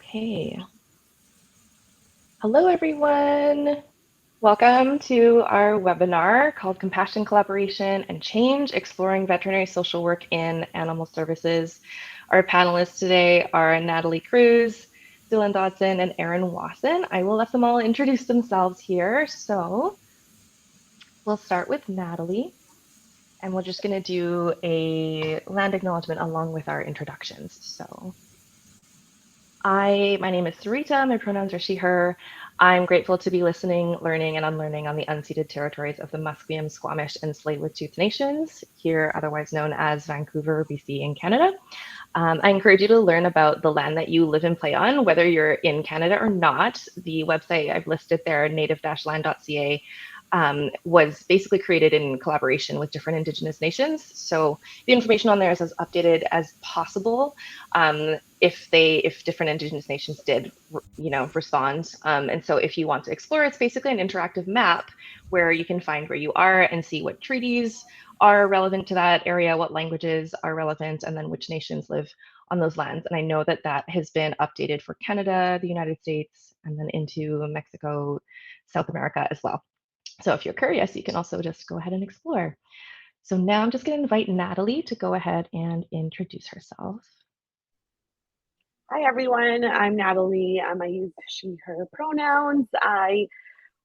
Okay. Hello, everyone. Welcome to our webinar called Compassion, Collaboration, and Change, Exploring Veterinary Social Work in Animal Services. Our panelists today are Natalie Cruz, Dillon Dodson, and Erin Wasson. I will let them all introduce themselves here. So we'll start with Natalie, and we're just going to do a land acknowledgement along with our introductions. So my name is Sarita. My pronouns are she, her. I'm grateful to be listening, learning, and unlearning on the unceded territories of the Musqueam, Squamish, and Tsleil-Waututh Nations, here otherwise known as Vancouver, BC, in Canada. I encourage you to learn about the land that you live and play on, whether you're in Canada or not. The website I've listed there, native-land.ca, was basically created in collaboration with different Indigenous nations. So the information on there is as updated as possible. If different Indigenous nations did, respond. And so if you want to explore, it's basically an interactive map where you can find where you are and see what treaties are relevant to that area, what languages are relevant, and then which nations live on those lands. And I know that that has been updated for Canada, the United States, and then into Mexico, South America as well. So if you're curious, you can also just go ahead and explore. So now I'm just going to invite Natalie to go ahead and introduce herself. Hi, everyone. I'm Natalie. I use she, her pronouns. I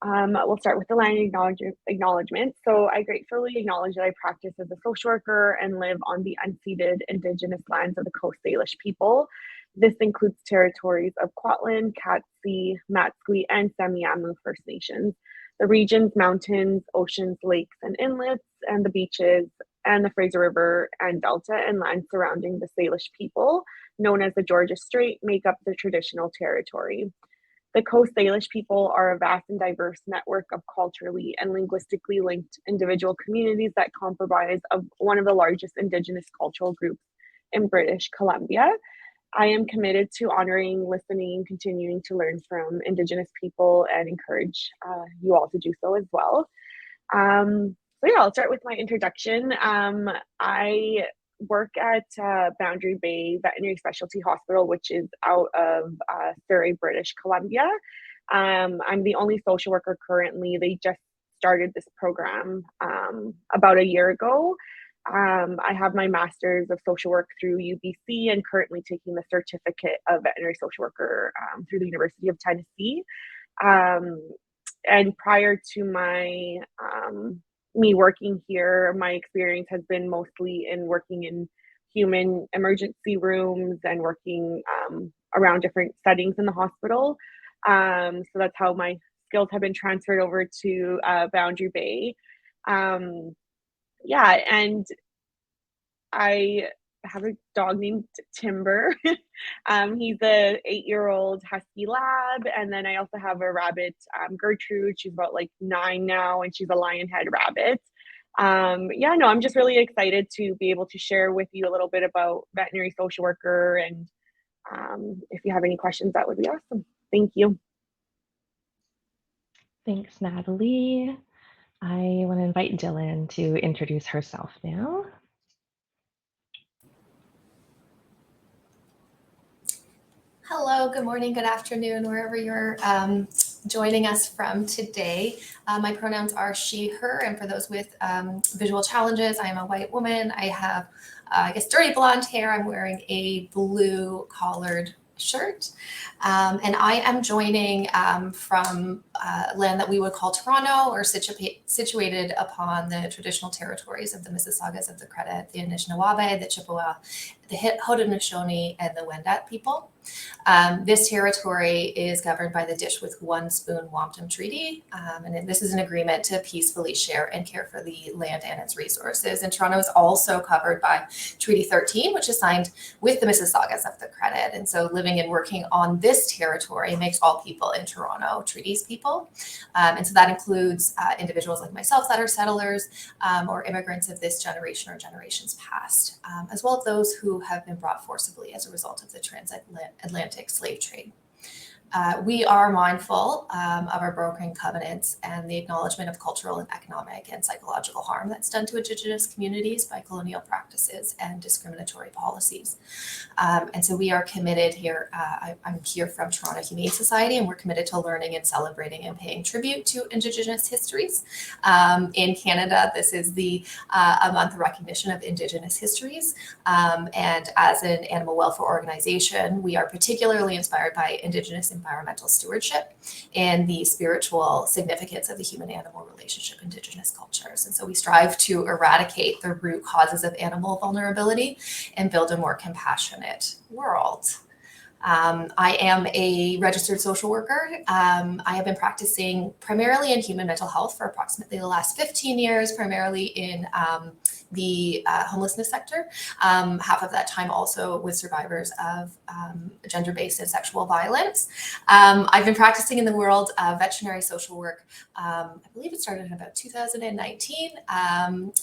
will start with the land acknowledgement. So I gratefully acknowledge that I practice as a social worker and live on the unceded Indigenous lands of the Coast Salish people. This includes territories of Kwantlen, Katzie, Matsqui, and Semiahmoo First Nations, the region's mountains, oceans, lakes, and inlets, and the beaches, and the Fraser River and Delta and land surrounding the Salish people, known as the Georgia Strait, make up the traditional territory. The Coast Salish people are a vast and diverse network of culturally and linguistically linked individual communities that comprise of one of the largest Indigenous cultural groups in British Columbia. I am committed to honoring, listening, and continuing to learn from Indigenous people and encourage you all to do so as well. So yeah, I'll start with my introduction. I work at Boundary Bay Veterinary Specialty Hospital, which is out of Surrey, British Columbia. I'm the only social worker currently. They just started this program about a year ago. I have my master's of social work through UBC and currently taking the certificate of veterinary social worker through the University of Tennessee. And prior to my me working here, my experience has been mostly in working in human emergency rooms and working around different settings in the hospital. So that's how my skills have been transferred over to Boundary Bay. Yeah, and I have a dog named Timber. He's a 8-year-old husky lab, and then I also have a rabbit, Gertrude. She's about like 9 now, and she's a lion head rabbit. I'm just really excited to be able to share with you a little bit about veterinary social worker, and if you have any questions, that would be awesome. Thank you. Thanks, Natalie. I want to invite Dillon to introduce herself now. Hello, good morning, good afternoon, wherever you're joining us from today. My pronouns are she, her, and for those with visual challenges, I am a white woman. I have, dirty blonde hair. I'm wearing a blue collared shirt. And I am joining from land that we would call Toronto, or situated upon the traditional territories of the Mississaugas of the Credit, the Anishinaabe, the Chippewa, the Haudenosaunee, and the Wendat people. This territory is governed by the Dish with One Spoon Wampum Treaty, and this is an agreement to peacefully share and care for the land and its resources. And Toronto is also covered by Treaty 13, which is signed with the Mississaugas of the Credit. And so living and working on this territory makes all people in Toronto treaties people. And so that includes individuals like myself that are settlers or immigrants of this generation or generations past, as well as those who have been brought forcibly as a result of the transatlantic slave trade. We are mindful of our brokering covenants and the acknowledgement of cultural and economic and psychological harm that's done to Indigenous communities by colonial practices and discriminatory policies. And so we are committed here. I'm here from Toronto Humane Society, and we're committed to learning and celebrating and paying tribute to Indigenous histories. In Canada, this is a month of recognition of Indigenous histories. And as an animal welfare organization, we are particularly inspired by Indigenous environmental stewardship and the spiritual significance of the human-animal relationship in Indigenous cultures. And so we strive to eradicate the root causes of animal vulnerability and build a more compassionate world. I am a registered social worker. I have been practicing primarily in human mental health for approximately the last 15 years, primarily in the homelessness sector. Half of that time also with survivors of gender-based and sexual violence. I've been practicing in the world of veterinary social work. I believe it started in about 2019,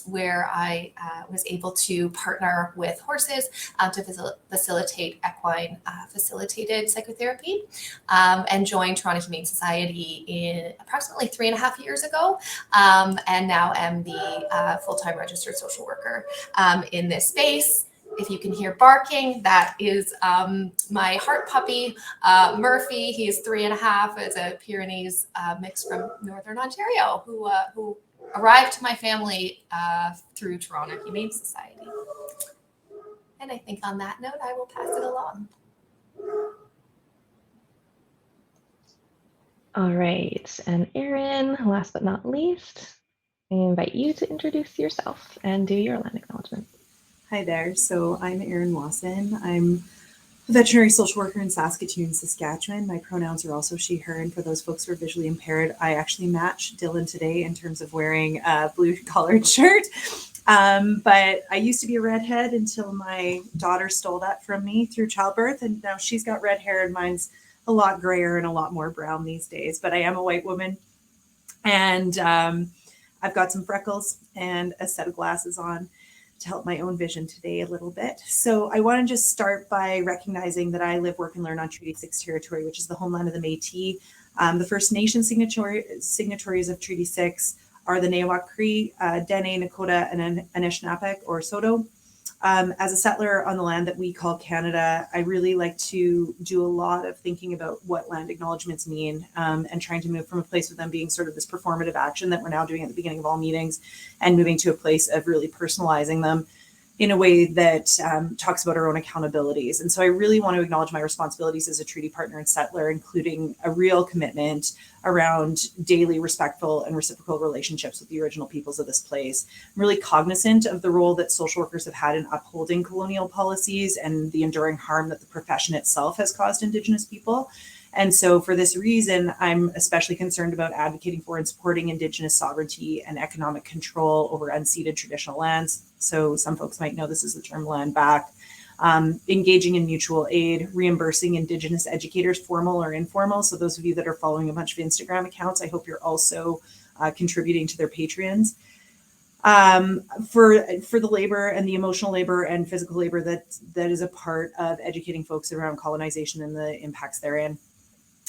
where I was able to partner with horses to facilitate equine facilitated psychotherapy, and joined Toronto Humane Society in approximately 3.5 years ago, and now am the full-time registered social worker in this space. If you can hear barking, that is my heart puppy, Murphy. He's 3.5, is a Pyrenees mix from Northern Ontario, who arrived to my family through Toronto Humane Society. And I think on that note, I will pass it along. All right, and Erin, last but not least, I invite you to introduce yourself and do your land acknowledgement. Hi there. So I'm Erin Wasson. I'm a veterinary social worker in Saskatoon, Saskatchewan. My pronouns are also she, her, and for those folks who are visually impaired, I actually match Dillon today in terms of wearing a blue collared shirt. But I used to be a redhead until my daughter stole that from me through childbirth, and now she's got red hair and mine's a lot grayer and a lot more brown these days. But I am a white woman, and I've got some freckles and a set of glasses on to help my own vision today a little bit. So I want to just start by recognizing that I live, work, and learn on Treaty 6 territory, which is the homeland of the Métis. The First Nation signatories of Treaty 6 are the Nehiyawak Cree, Dene, Nakota, and Anishinaabeg or Saulteaux. As a settler on the land that we call Canada, I really like to do a lot of thinking about what land acknowledgements mean, and trying to move from a place of them being sort of this performative action that we're now doing at the beginning of all meetings, and moving to a place of really personalizing them in a way that talks about our own accountabilities. And so I really want to acknowledge my responsibilities as a treaty partner and settler, including a real commitment around daily respectful and reciprocal relationships with the original peoples of this place. I'm really cognizant of the role that social workers have had in upholding colonial policies and the enduring harm that the profession itself has caused Indigenous people. And so for this reason, I'm especially concerned about advocating for and supporting Indigenous sovereignty and economic control over unceded traditional lands. So some folks might know this as the term land back. Engaging in mutual aid, reimbursing Indigenous educators, formal or informal. So those of you that are following a bunch of Instagram accounts, I hope you're also contributing to their Patreons. For the labor and the emotional labor and physical labor that is a part of educating folks around colonization and the impacts therein.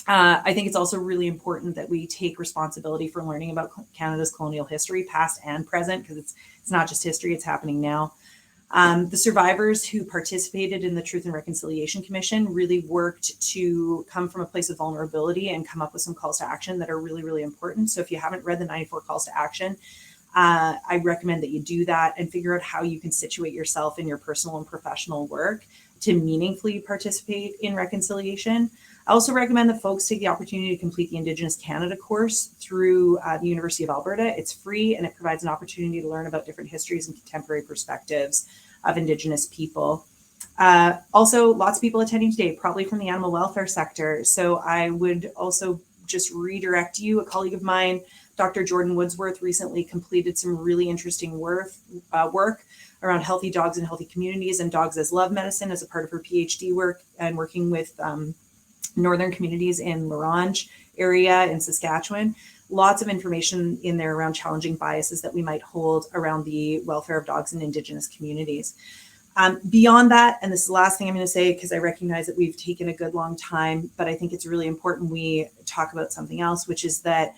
I think it's also really important that we take responsibility for learning about Canada's colonial history, past and present, because it's not just history, it's happening now. The survivors who participated in the Truth and Reconciliation Commission really worked to come from a place of vulnerability and come up with some calls to action that are really, really important. So if you haven't read the 94 calls to action, I recommend that you do that and figure out how you can situate yourself in your personal and professional work to meaningfully participate in reconciliation. I also recommend that folks take the opportunity to complete the Indigenous Canada course through the University of Alberta. It's free and it provides an opportunity to learn about different histories and contemporary perspectives of Indigenous people. Also, lots of people attending today, probably from the animal welfare sector. So I would also just redirect you. A colleague of mine, Dr. Jordan Woodsworth, recently completed some really interesting work around healthy dogs and healthy communities and dogs as love medicine as a part of her PhD work, and working with northern communities in L'Orange area in Saskatchewan. Lots of information in there around challenging biases that we might hold around the welfare of dogs in Indigenous communities. Beyond that, and this is the last thing I'm going to say because I recognize that we've taken a good long time, but I think it's really important we talk about something else, which is that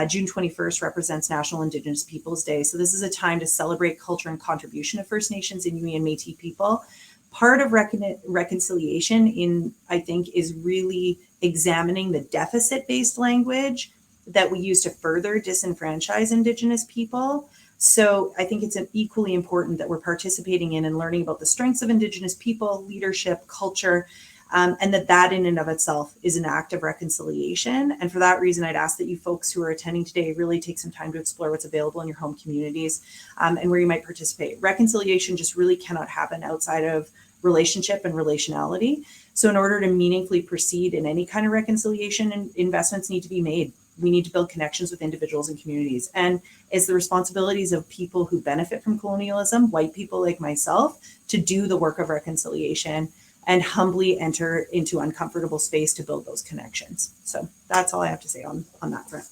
June 21st represents National Indigenous Peoples Day. So this is a time to celebrate culture and contribution of First Nations, Inuit, and Métis people. Part of reconciliation I think, is really examining the deficit-based language that we use to further disenfranchise Indigenous people. So I think it's equally important that we're participating in and learning about the strengths of Indigenous people, leadership, culture, and that in and of itself is an act of reconciliation. And for that reason, I'd ask that you folks who are attending today really take some time to explore what's available in your home communities and where you might participate. Reconciliation just really cannot happen outside of relationship and relationality. So in order to meaningfully proceed in any kind of reconciliation, investments need to be made. We need to build connections with individuals and communities. And it's the responsibilities of people who benefit from colonialism, white people like myself, to do the work of reconciliation and humbly enter into uncomfortable space to build those connections. So that's all I have to say on that front.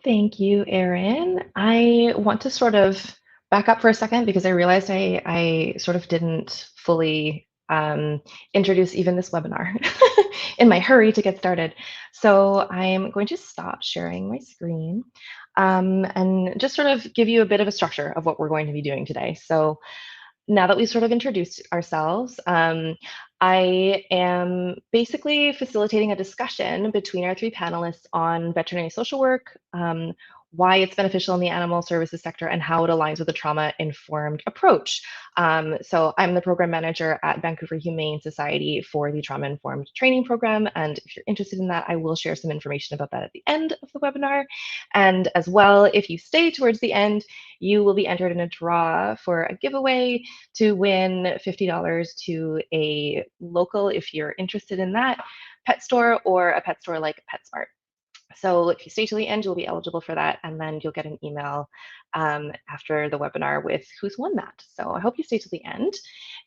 Thank you, Erin. I want to sort of back up for a second because I realized I sort of didn't fully introduce even this webinar in my hurry to get started. So I'm going to stop sharing my screen and just sort of give you a bit of a structure of what we're going to be doing today. So now that we've sort of introduced ourselves, I am basically facilitating a discussion between our three panelists on veterinary social work, why it's beneficial in the animal services sector, and how it aligns with a trauma-informed approach. So I'm the program manager at Vancouver Humane Society for the trauma-informed training program. And if you're interested in that, I will share some information about that at the end of the webinar. And as well, if you stay towards the end, you will be entered in a draw for a giveaway to win $50 to a local, if you're interested in that, pet store or a pet store like PetSmart. So if you stay till the end, you'll be eligible for that, and then you'll get an email after the webinar with who's won that. So I hope you stay till the end.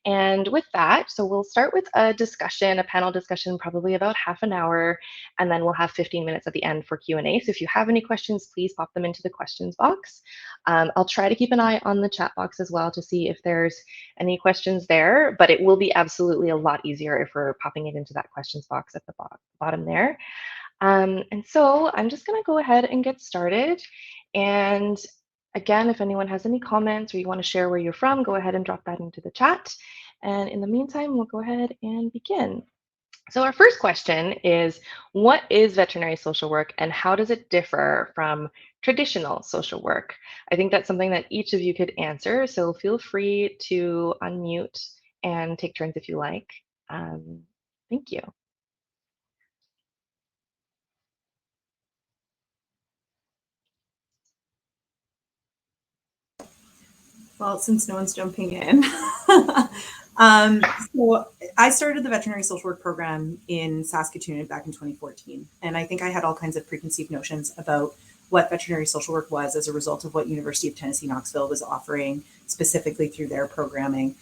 And with that, so we'll start with a discussion, a panel discussion, probably about half an hour, and then we'll have 15 minutes at the end for Q&A. So if you have any questions, please pop them into the questions box. I'll try to keep an eye on the chat box as well to see if there's any questions there, but it will be absolutely a lot easier if we're popping it into that questions box at the bottom there. And so I'm just going to go ahead and get started. And again, if anyone has any comments or you want to share where you're from, go ahead and drop that into the chat. And in the meantime, we'll go ahead and begin. So our first question is, what is veterinary social work and how does it differ from traditional social work? I think that's something that each of you could answer. So feel free to unmute and take turns if you like. Thank you. Well, since no one's jumping in, so I started the veterinary social work program in Saskatchewan back in 2014. And I think I had all kinds of preconceived notions about what veterinary social work was as a result of what University of Tennessee, Knoxville was offering specifically through their programming.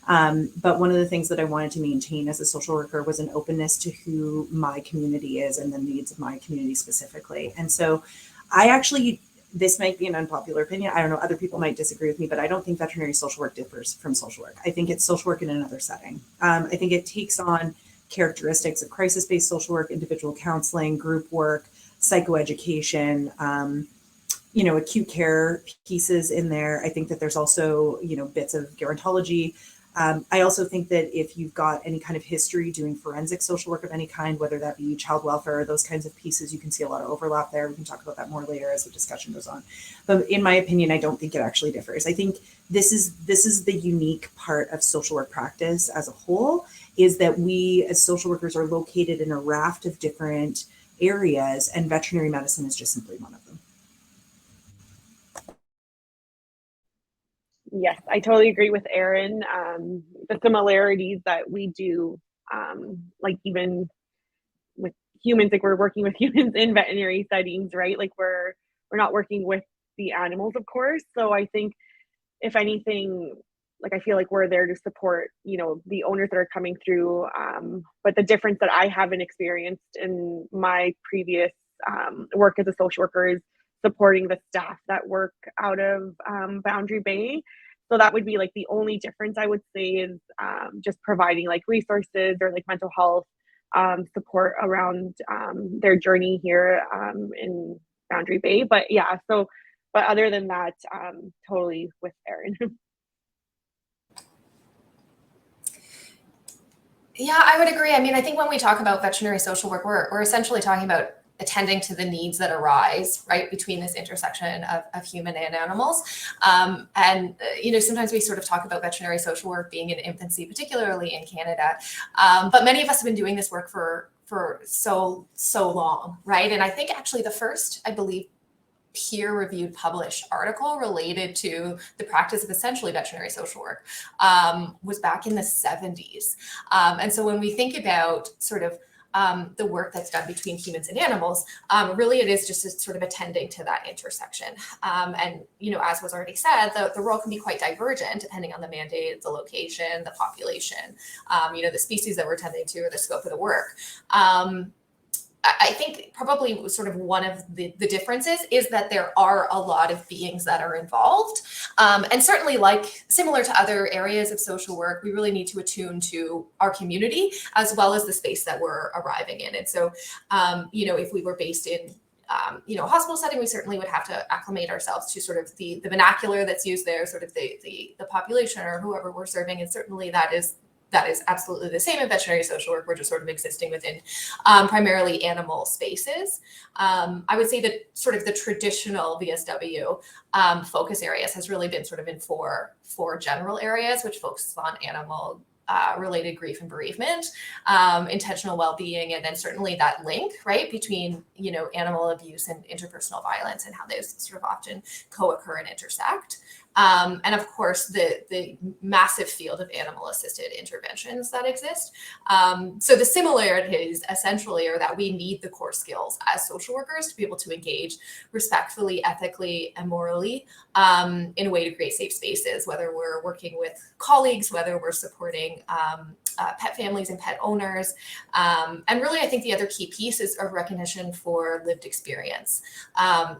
But one of the things that I wanted to maintain as a social worker was an openness to who my community is and the needs of my community specifically. And so this might be an unpopular opinion. I don't know, other people might disagree with me, but I don't think veterinary social work differs from social work. I think it's social work in another setting. I think it takes on characteristics of crisis-based social work, individual counseling, group work, psychoeducation, acute care pieces in there. I think that there's also, bits of gerontology. I also think that if you've got any kind of history doing forensic social work of any kind, whether that be child welfare or those kinds of pieces, you can see a lot of overlap there. We can talk about that more later as the discussion goes on. But in my opinion, I don't think it actually differs. I think this is the unique part of social work practice as a whole, is that we as social workers are located in a raft of different areas, and veterinary medicine is just simply one of them. Yes, I totally agree with Erin. The similarities that we do, like even with humans, like we're working with humans in veterinary settings, right? Like we're not working with the animals, of course. So I think if anything, like I feel like we're there to support, the owners that are coming through. But the difference that I haven't experienced in my previous work as a social worker is supporting the staff that work out of Boundary Bay. So that would be like the only difference I would say is just providing like resources or like mental health support around their journey here in Boundary Bay. But yeah, so, but other than that, totally with Erin. Yeah, I would agree. I mean, I think when we talk about veterinary social work, we're essentially talking about attending to the needs that arise, right, between this intersection of human and animals. Sometimes we sort of talk about veterinary social work being in infancy, particularly in Canada. But many of us have been doing this work for so long, right? And I think actually the first, I believe, peer-reviewed published article related to the practice of essentially veterinary social work was back in the 70s. And so when we think about sort of the work that's done between humans and animals, really it is just sort of attending to that intersection. And, as was already said, the role can be quite divergent depending on the mandate, the location, the population, the species that we're tending to, or the scope of the work. I think probably sort of one of the differences is that there are a lot of beings that are involved. And certainly, like similar to other areas of social work, we really need to attune to our community as well as the space that we're arriving in. And so, if we were based in a hospital setting, we certainly would have to acclimate ourselves to sort of the vernacular that's used there, sort of the population or whoever we're serving. And certainly that is absolutely the same in veterinary social work. We're just sort of existing within primarily animal spaces. I would say that sort of the traditional VSW focus areas has really been sort of in four general areas, which focus on animal related grief and bereavement, intentional well-being, and then certainly that link, right, between, animal abuse and interpersonal violence and how those sort of often co-occur and intersect. And of course, the massive field of animal-assisted interventions that exist. So the similarities essentially are that we need the core skills as social workers to be able to engage respectfully, ethically, and morally in a way to create safe spaces, whether we're working with colleagues, whether we're supporting pet families and pet owners. And really, I think the other key piece is a recognition for lived experience,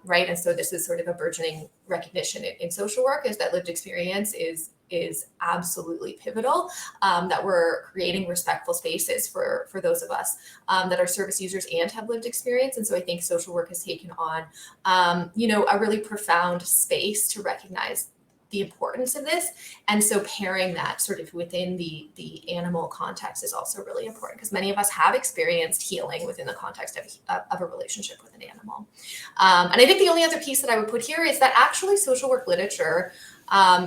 right? And so this is sort of a burgeoning recognition in social work, is that lived experience is absolutely pivotal, that we're creating respectful spaces for those of us that are service users and have lived experience. And so I think social work has taken on, a really profound space to recognize the importance of this. And so pairing that sort of within the animal context is also really important, because many of us have experienced healing within the context of a relationship with an animal. And I think the only other piece that I would put here is that actually social work literature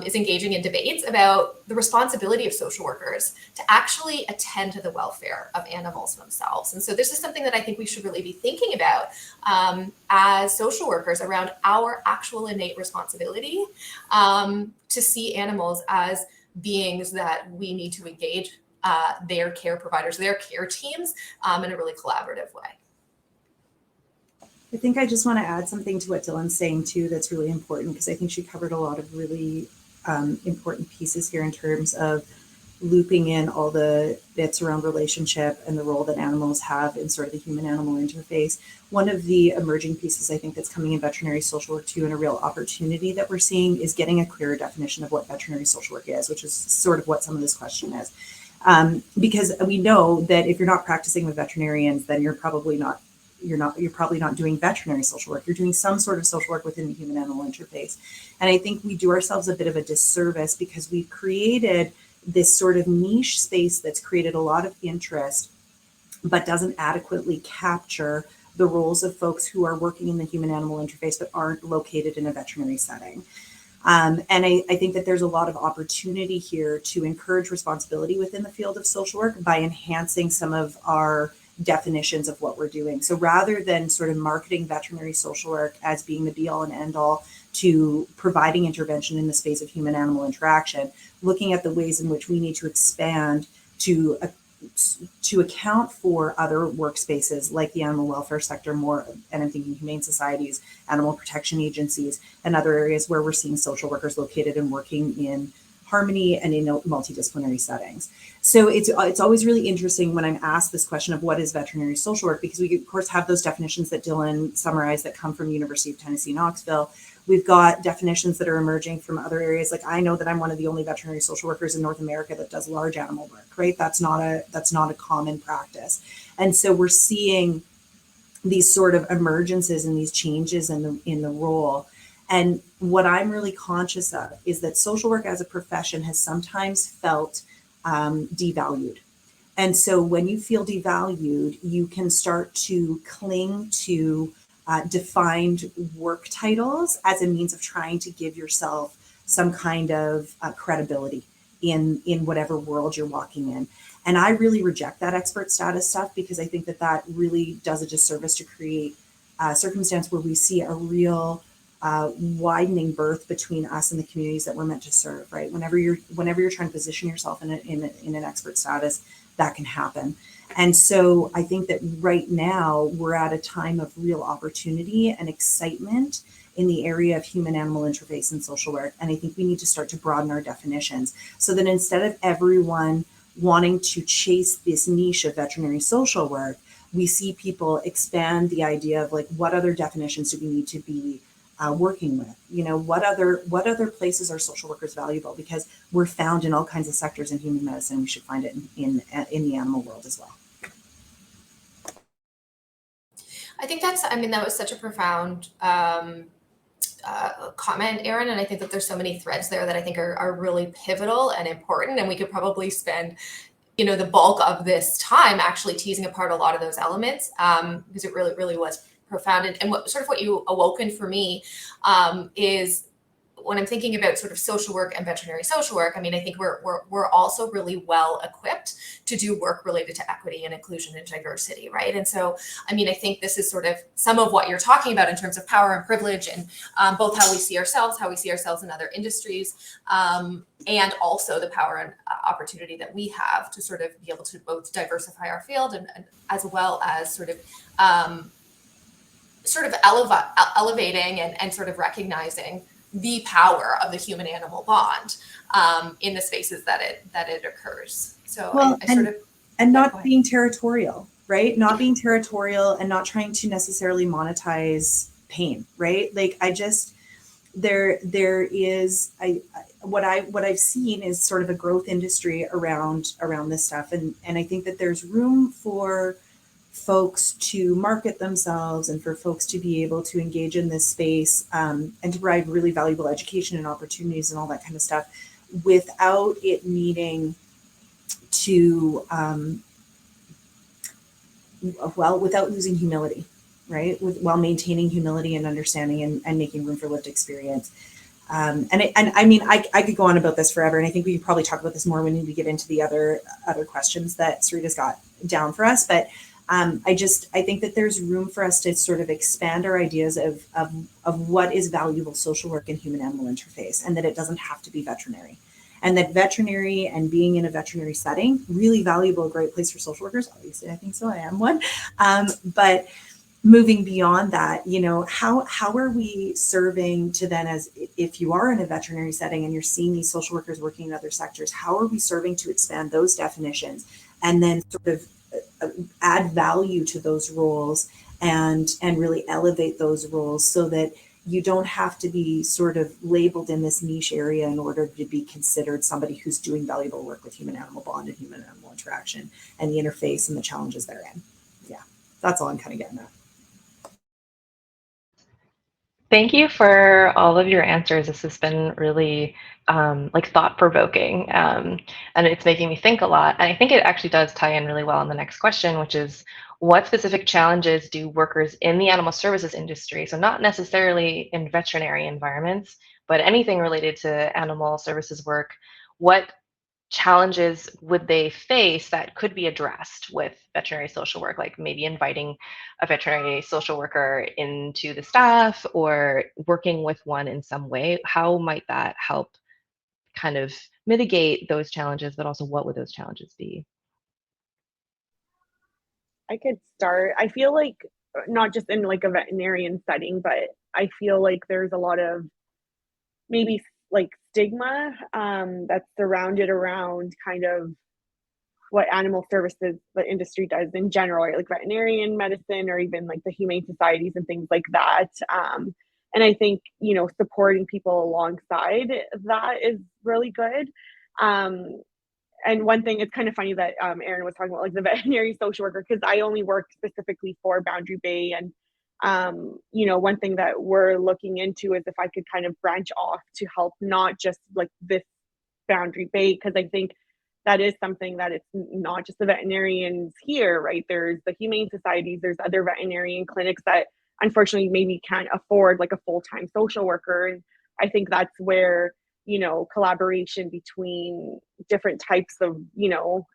is engaging in debates about the responsibility of social workers to actually attend to the welfare of animals themselves. And so this is something that I think we should really be thinking about as social workers around our actual innate responsibility to see animals as beings that we need to engage their care providers, their care teams in a really collaborative way. I think I just want to add something to what Dillon's saying too that's really important, because I think she covered a lot of really important pieces here in terms of looping in all the bits around relationship and the role that animals have in sort of the human-animal interface. One of the emerging pieces I think that's coming in veterinary social work too, and a real opportunity that we're seeing, is getting a clearer definition of what veterinary social work is, which is sort of what some of this question is. Because we know that if you're not practicing with veterinarians, then you're probably not doing veterinary social work. You're doing some sort of social work within the human-animal interface. And I think we do ourselves a bit of a disservice because we've created this sort of niche space that's created a lot of interest, but doesn't adequately capture the roles of folks who are working in the human-animal interface but aren't located in a veterinary setting. And I think that there's a lot of opportunity here to encourage responsibility within the field of social work by enhancing some of our definitions of what we're doing. So rather than sort of marketing veterinary social work as being the be all and end all to providing intervention in the space of human animal interaction, looking at the ways in which we need to expand to account for other workspaces like the animal welfare sector more, and I'm thinking humane societies, animal protection agencies, and other areas where we're seeing social workers located and working in harmony and in multidisciplinary settings. So it's always really interesting when I'm asked this question of what is veterinary social work, because we of course have those definitions that Dillon summarized that come from University of Tennessee, Knoxville. We've got definitions that are emerging from other areas. Like I know that I'm one of the only veterinary social workers in North America that does large animal work, right? That's not a common practice. And so we're seeing these sort of emergences and these changes in the role. And what I'm really conscious of is that social work as a profession has sometimes felt devalued. And so when you feel devalued, you can start to cling to defined work titles as a means of trying to give yourself some kind of credibility in whatever world you're walking in. And I really reject that expert status stuff, because I think that really does a disservice to create a circumstance where we see a real widening birth between us and the communities that we're meant to serve, right? Whenever you're trying to position yourself in an expert status, that can happen. And so I think that right now we're at a time of real opportunity and excitement in the area of human-animal interface and social work. And I think we need to start to broaden our definitions so that instead of everyone wanting to chase this niche of veterinary social work, we see people expand the idea of like, what other definitions do we need to be working with? You know, what other places are social workers valuable? Because we're found in all kinds of sectors in human medicine. We should find it in the animal world as well. I think that was such a profound comment, Erin, and I think that there's so many threads there that I think are really pivotal and important, and we could probably spend the bulk of this time actually teasing apart a lot of those elements, because it really was profound. And what you awoken for me is when I'm thinking about sort of social work and veterinary social work. I mean, I think we're also really well equipped to do work related to equity and inclusion and diversity, right? And so, I mean, I think this is sort of some of what you're talking about in terms of power and privilege, and both how we see ourselves in other industries, and also the power and opportunity that we have to sort of be able to both diversify our field and as well as sort of elevating and sort of recognizing the power of the human-animal bond in the spaces that it occurs. So well, not being territorial, right? Not being territorial and not trying to necessarily monetize pain, right? Like there is what I've seen is sort of a growth industry around this stuff, and I think that there's room for folks to market themselves and for folks to be able to engage in this space and to provide really valuable education and opportunities and all that kind of stuff without it needing to, without losing humility, right? While maintaining humility and understanding and making room for lived experience. I mean, I could go on about this forever, and I think we could probably talk about this more when we get into the other questions that Sarita's got down for us. But I think that there's room for us to sort of expand our ideas of what is valuable social work and human-animal interface, and that it doesn't have to be veterinary. And that veterinary and being in a veterinary setting, really valuable, great place for social workers. Obviously, I think so. I am one. But moving beyond that, how are we serving to then, as if you are in a veterinary setting and you're seeing these social workers working in other sectors, how are we serving to expand those definitions and then sort of add value to those roles and really elevate those roles so that you don't have to be sort of labeled in this niche area in order to be considered somebody who's doing valuable work with human-animal bond and human-animal interaction and the interface and the challenges therein. Yeah, that's all I'm kind of getting at. Thank you for all of your answers. This has been really thought-provoking, and it's making me think a lot. And I think it actually does tie in really well on the next question, which is, what specific challenges do workers in the animal services industry, so not necessarily in veterinary environments, but anything related to animal services work, what challenges would they face that could be addressed with veterinary social work, like maybe inviting a veterinary social worker into the staff or working with one in some way? How might that help kind of mitigate those challenges, but also what would those challenges be? I could start. I feel like not just in like a veterinarian setting, but I feel like there's a lot of maybe like stigma that's surrounded around kind of what animal services the industry does in general, right? Like veterinarian medicine or even like the humane societies and things like that. And I think, you know, supporting people alongside that is really good. And one thing, it's kind of funny that Erin was talking about like the veterinary social worker, because I only work specifically for Boundary Bay. And, you know, one thing that we're looking into is if I could kind of branch off to help not just like this Boundary Bay, because I think that is something that it's not just the veterinarians here, right? There's the humane societies, there's other veterinarian clinics that unfortunately maybe can't afford like a full-time social worker. And I think that's where, you know, collaboration between different types of, you know,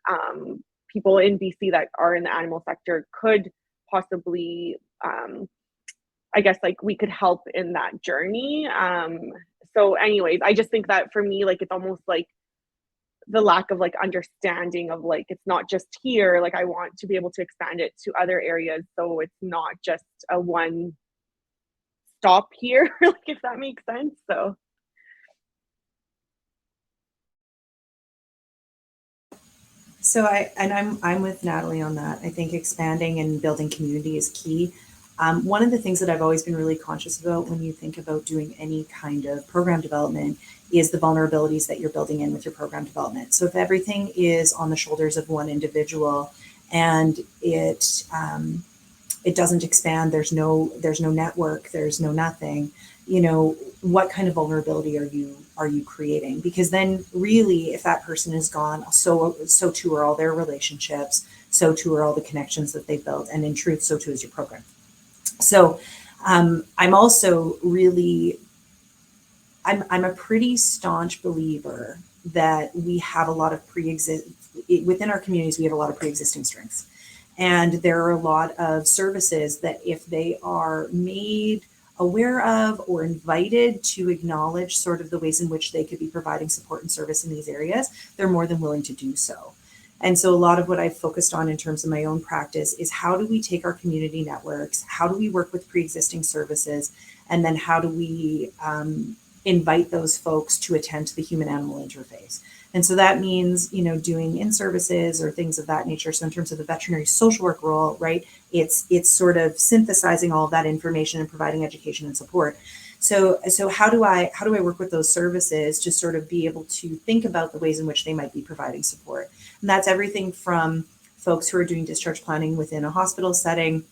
people in BC that are in the animal sector could possibly, I guess, like we could help in that journey. So anyways, I just think that for me, like, it's almost like the lack of like understanding of like, it's not just here, like I want to be able to expand it to other areas. So it's not just a one stop here, like if that makes sense. So. So I'm with Natalie on that. I think expanding and building community is key. One of the things that I've always been really conscious about when you think about doing any kind of program development is the vulnerabilities that you're building in with your program development. So if everything is on the shoulders of one individual and it doesn't expand, there's no network, there's no nothing, you know, what kind of vulnerability are you creating? Because then really, if that person is gone, so too are all their relationships, so too are all the connections that they've built, and in truth, so too is your program. So I'm also really, I'm a pretty staunch believer that we have a lot of within our communities, we have a lot of pre-existing strengths. And there are a lot of services that if they are made aware of or invited to acknowledge sort of the ways in which they could be providing support and service in these areas, they're more than willing to do so. And so a lot of what I've focused on in terms of my own practice is how do we take our community networks, how do we work with pre-existing services, and then how do we invite those folks to attend to the human-animal interface. And so that means, you know, doing in-services or things of that nature. So in terms of the veterinary social work role, right, it's sort of synthesizing all of that information and providing education and support. So how do I work with those services to sort of be able to think about the ways in which they might be providing support? And that's everything from folks who are doing discharge planning within a hospital setting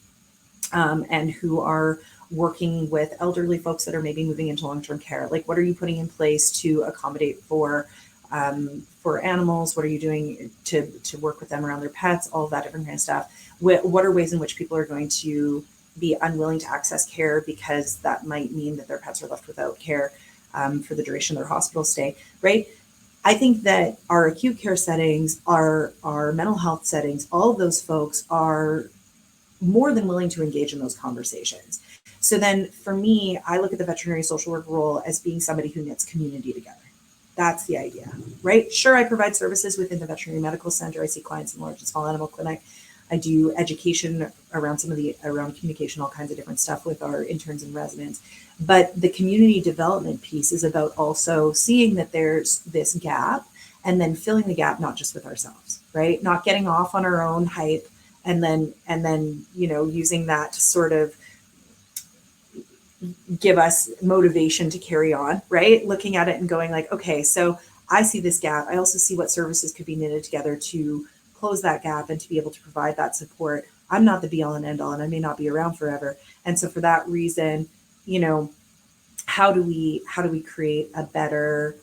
and who are working with elderly folks that are maybe moving into long-term care. Like, what are you putting in place to accommodate for animals? What are you doing to work with them around their pets? All of that different kind of stuff. What are ways in which people are going to be unwilling to access care because that might mean that their pets are left without care for the duration of their hospital stay, right? I think that our acute care settings, our mental health settings, all of those folks are more than willing to engage in those conversations. So then for me, I look at the veterinary social work role as being somebody who knits community together. That's the idea, right? Sure, I provide services within the veterinary medical center. I see clients in large and small animal clinic. I do education around around communication, all kinds of different stuff with our interns and residents. But the community development piece is about also seeing that there's this gap and then filling the gap, not just with ourselves, right? Not getting off on our own hype and then, you know, using that to sort of give us motivation to carry on, right? Looking at it and going like, okay, so I see this gap. I also see what services could be knitted together to close that gap and to be able to provide that support. I'm not the be all and end all, and I may not be around forever. And so for that reason, you know, how do we create a better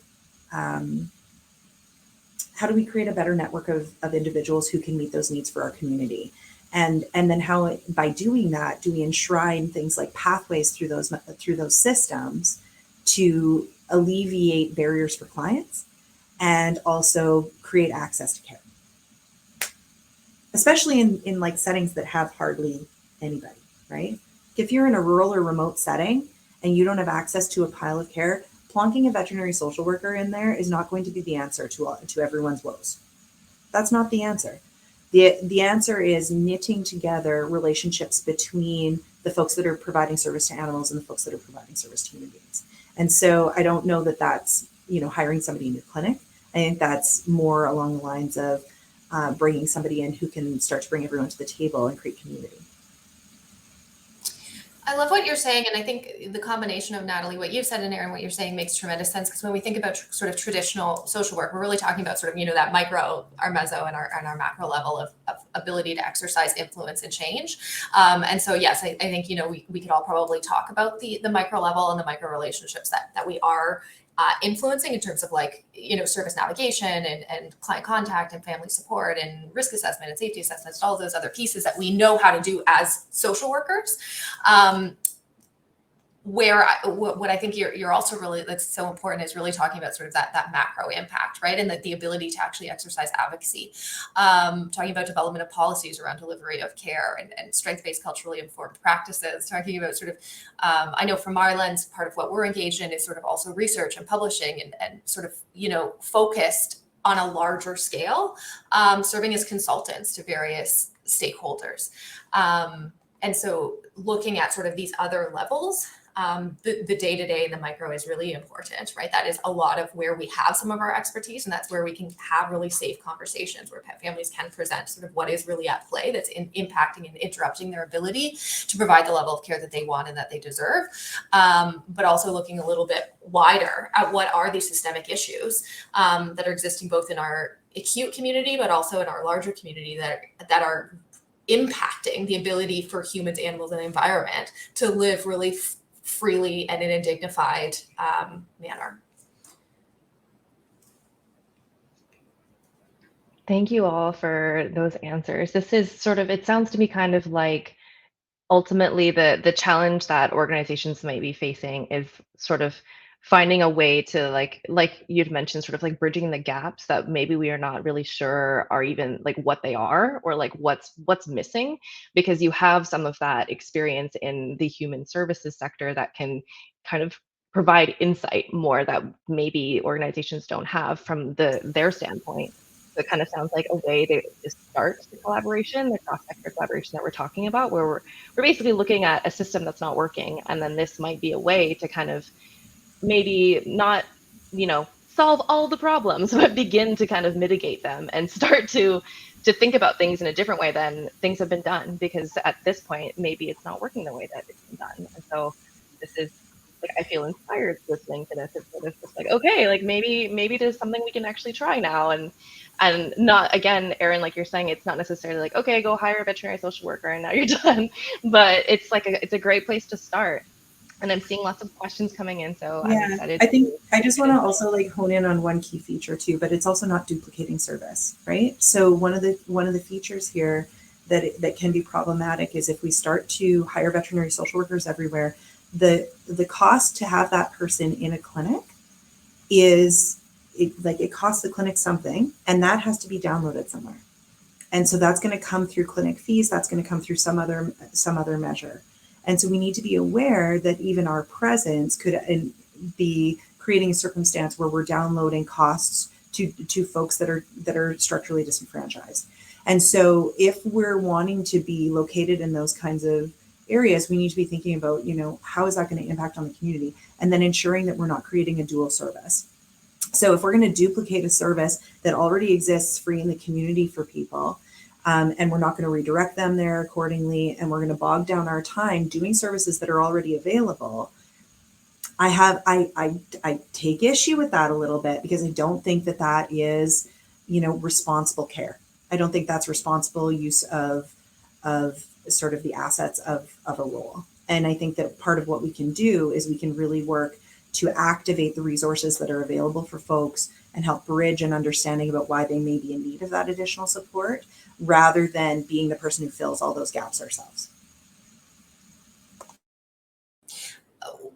network of individuals who can meet those needs for our community? And then how, by doing that, do we enshrine things like pathways through those systems to alleviate barriers for clients and also create access to care, especially in like settings that have hardly anybody, right? If you're in a rural or remote setting and you don't have access to a pile of care, plonking a veterinary social worker in there is not going to be the answer to everyone's woes. That's not the answer. The answer is knitting together relationships between the folks that are providing service to animals and the folks that are providing service to human beings. And so I don't know that that's hiring somebody in your clinic. I think that's more along the lines of bringing somebody in who can start to bring everyone to the table and create community. I love what you're saying. And I think the combination of Natalie, what you've said, and Erin, what you're saying makes tremendous sense. Because when we think about sort of traditional social work, we're really talking about sort of, that micro, our meso, and our macro level of ability to exercise influence and change. And so, yes, I think, we could all probably talk about the micro level and the micro relationships that we are influencing in terms of service navigation and client contact and family support and risk assessment and safety assessments, all of those other pieces that we know how to do as social workers. What I think you're also really, that's so important, is really talking about sort of that macro impact, right? And the ability to actually exercise advocacy, talking about development of policies around delivery of care and strength-based culturally informed practices, talking about sort of, I know from our lens, part of what we're engaged in is sort of also research and publishing and sort of, focused on a larger scale, serving as consultants to various stakeholders. And so looking at sort of these other levels, the day-to-day and the micro is really important, right? That is a lot of where we have some of our expertise, and that's where we can have really safe conversations where pet families can present sort of what is really at play that's impacting and interrupting their ability to provide the level of care that they want and that they deserve. But also looking a little bit wider at what are these systemic issues that are existing both in our acute community, but also in our larger community that are impacting the ability for humans, animals, and the environment to live really freely and in a dignified manner. Thank you all for those answers. This is sort of, it sounds to me kind of like ultimately the challenge that organizations might be facing is sort of finding a way to like you'd mentioned, sort of like bridging the gaps that maybe we are not really sure are even like what they are, or like what's missing, because you have some of that experience in the human services sector that can kind of provide insight more that maybe organizations don't have from their standpoint. So it kind of sounds like a way to start the collaboration, the cross-sector collaboration that we're talking about, where we're basically looking at a system that's not working, and then this might be a way to kind of maybe not, solve all the problems, but begin to kind of mitigate them and start to think about things in a different way than things have been done, because at this point, maybe it's not working the way that it's been done. And so this is like, I feel inspired listening to this. It's sort of just like, okay, like maybe there's something we can actually try now. And not, again, Erin, like you're saying, it's not necessarily like, okay, go hire a veterinary social worker and now you're done. But it's like it's a great place to start. And I'm seeing lots of questions coming in, so Yeah, I'm excited. I think I just want to also like hone in on one key feature too, but it's also not duplicating service, right? So one of the features here that can be problematic is if we start to hire veterinary social workers everywhere, the cost to have that person in a clinic is it costs the clinic something, and that has to be downloaded somewhere. And so that's going to come through clinic fees, that's going to come through some other measure. And so we need to be aware that even our presence could be creating a circumstance where we're downloading costs to folks that are structurally disenfranchised. And so if we're wanting to be located in those kinds of areas, we need to be thinking about, how is that going to impact on the community? And then ensuring that we're not creating a dual service. So if we're going to duplicate a service that already exists free in the community for people, and we're not going to redirect them there accordingly, and we're going to bog down our time doing services that are already available, I take issue with that a little bit, because I don't think that is, responsible care. I don't think that's responsible use of sort of the assets of a role. And I think that part of what we can do is we can really work to activate the resources that are available for folks and help bridge an understanding about why they may be in need of that additional support, rather than being the person who fills all those gaps ourselves.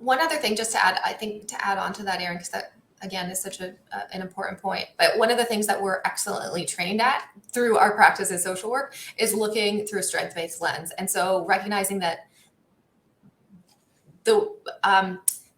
One other thing, just to add on to that, Erin, because that again is such an important point. But one of the things that we're excellently trained at through our practice in social work is looking through a strength-based lens, and so recognizing that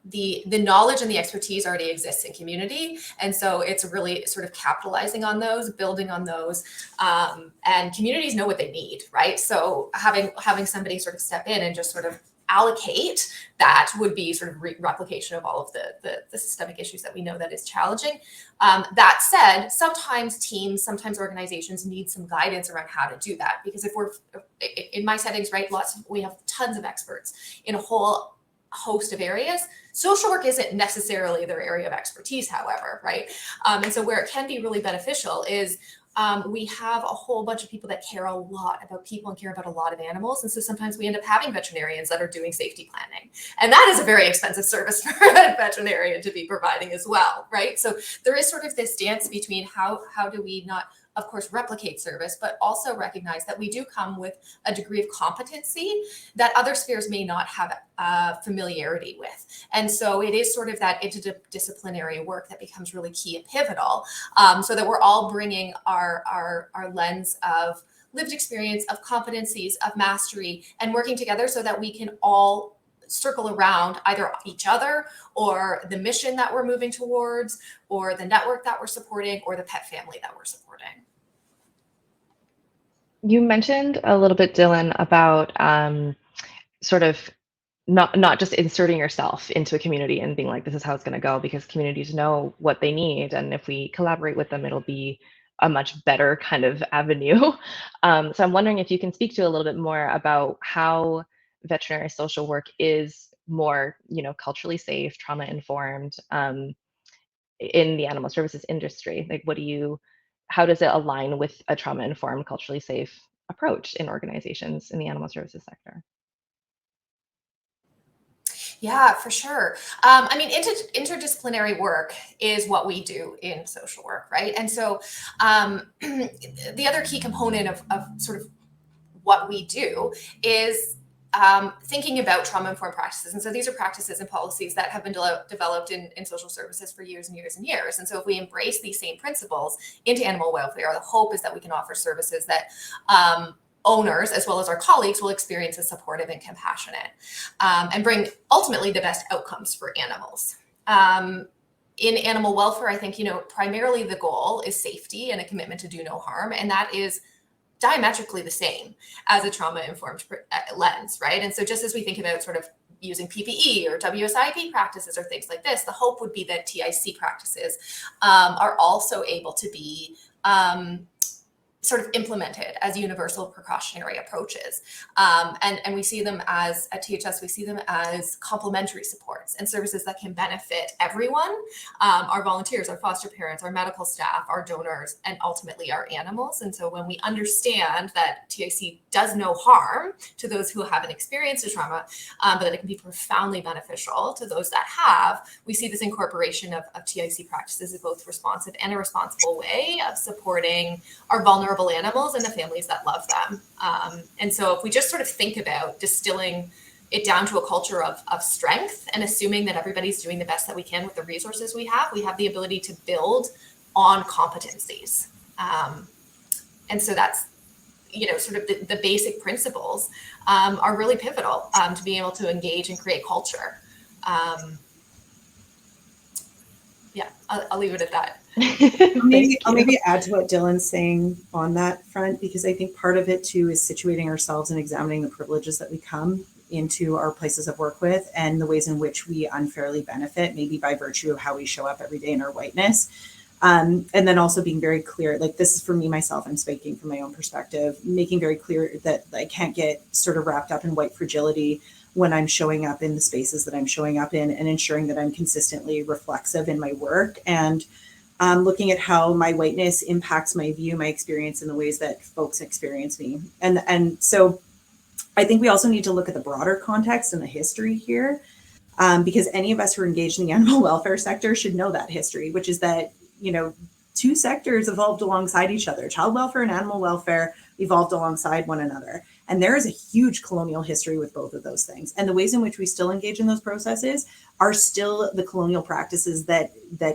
the knowledge and the expertise already exists in community. And so it's really sort of capitalizing on those, building on those, and communities know what they need, right? So having somebody sort of step in and just sort of allocate that would be sort of replication of all of the systemic issues that we know that is challenging. That said, sometimes teams, sometimes organizations need some guidance around how to do that, because if we're in my settings, right, we have tons of experts in a whole host of areas. Social work isn't necessarily their area of expertise, however, right? And so where it can be really beneficial is we have a whole bunch of people that care a lot about people and care about a lot of animals. And so sometimes we end up having veterinarians that are doing safety planning. And that is a very expensive service for a veterinarian to be providing as well, right? So there is sort of this dance between how do we not, of course, replicate service, but also recognize that we do come with a degree of competency that other spheres may not have familiarity with. And so it is sort of that interdisciplinary work that becomes really key and pivotal, so that we're all bringing our lens of lived experience, of competencies, of mastery, and working together so that we can all circle around either each other or the mission that we're moving towards, or the network that we're supporting, or the pet family that we're supporting. You mentioned a little bit, Dillon, about sort of not just inserting yourself into a community and being like, this is how it's going to go, because communities know what they need, and if we collaborate with them, it'll be a much better kind of avenue. So I'm wondering if you can speak to a little bit more about how veterinary social work is more, culturally safe, trauma informed in the animal services industry. Like, how does it align with a trauma informed, culturally safe approach in organizations in the animal services sector? Yeah, for sure. I mean, interdisciplinary work is what we do in social work, right? And so the other key component of sort of what we do is thinking about trauma-informed practices. And so these are practices and policies that have been developed in social services for years and years and years. And so if we embrace these same principles into animal welfare, the hope is that we can offer services that owners, as well as our colleagues, will experience as supportive and compassionate, and bring ultimately the best outcomes for animals. In animal welfare, I think, primarily the goal is safety and a commitment to do no harm. And that is diametrically the same as a trauma-informed lens, right? And so just as we think about sort of using PPE or WSIP practices or things like this, the hope would be that TIC practices are also able to be sort of implemented as universal precautionary approaches. And we see them as, at THS, we see them as complementary supports and services that can benefit everyone, our volunteers, our foster parents, our medical staff, our donors, and ultimately our animals. And so when we understand that TIC does no harm to those who haven't experienced a trauma, but that it can be profoundly beneficial to those that have, we see this incorporation of TIC practices as both responsive and a responsible way of supporting our vulnerable animals and the families that love them. And so if we just sort of think about distilling it down to a culture of strength and assuming that everybody's doing the best that we can with the resources we have the ability to build on competencies. And so that's, sort of the basic principles are really pivotal to being able to engage and create culture. I'll leave it at that. I'll maybe add to what Dillon's saying on that front, because I think part of it too is situating ourselves and examining the privileges that we come into our places of work with and the ways in which we unfairly benefit, maybe by virtue of how we show up every day in our whiteness. And then also being very clear, like this is for me, myself, I'm speaking from my own perspective, making very clear that I can't get sort of wrapped up in white fragility when I'm showing up in the spaces that I'm showing up in, and ensuring that I'm consistently reflexive in my work and looking at how my whiteness impacts my view, my experience in the ways that folks experience me. And so I think we also need to look at the broader context and the history here, because any of us who are engaged in the animal welfare sector should know that history, which is that, two sectors evolved alongside each other. Child welfare and animal welfare evolved alongside one another. And there is a huge colonial history with both of those things. And the ways in which we still engage in those processes are still the colonial practices that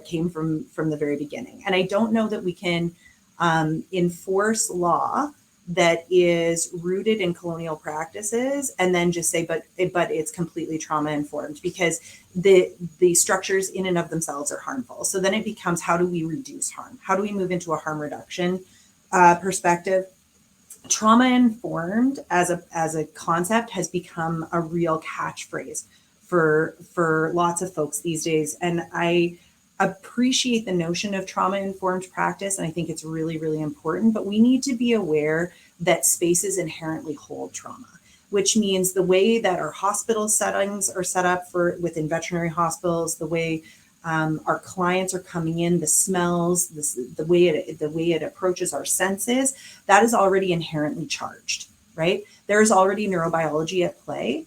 came from the very beginning. And I don't know that we can enforce law that is rooted in colonial practices and then just say, but it's completely trauma informed, because the structures in and of themselves are harmful. So then it becomes, how do we reduce harm? How do we move into a harm reduction perspective? trauma informed as a concept has become a real catchphrase for lots of folks these days. And I appreciate the notion of trauma informed practice. And I think it's really, really important, but we need to be aware that spaces inherently hold trauma, which means the way that our hospital settings are set up within veterinary hospitals, the way our clients are coming in, the smells, the way it approaches our senses, that is already inherently charged, right? There's already neurobiology at play.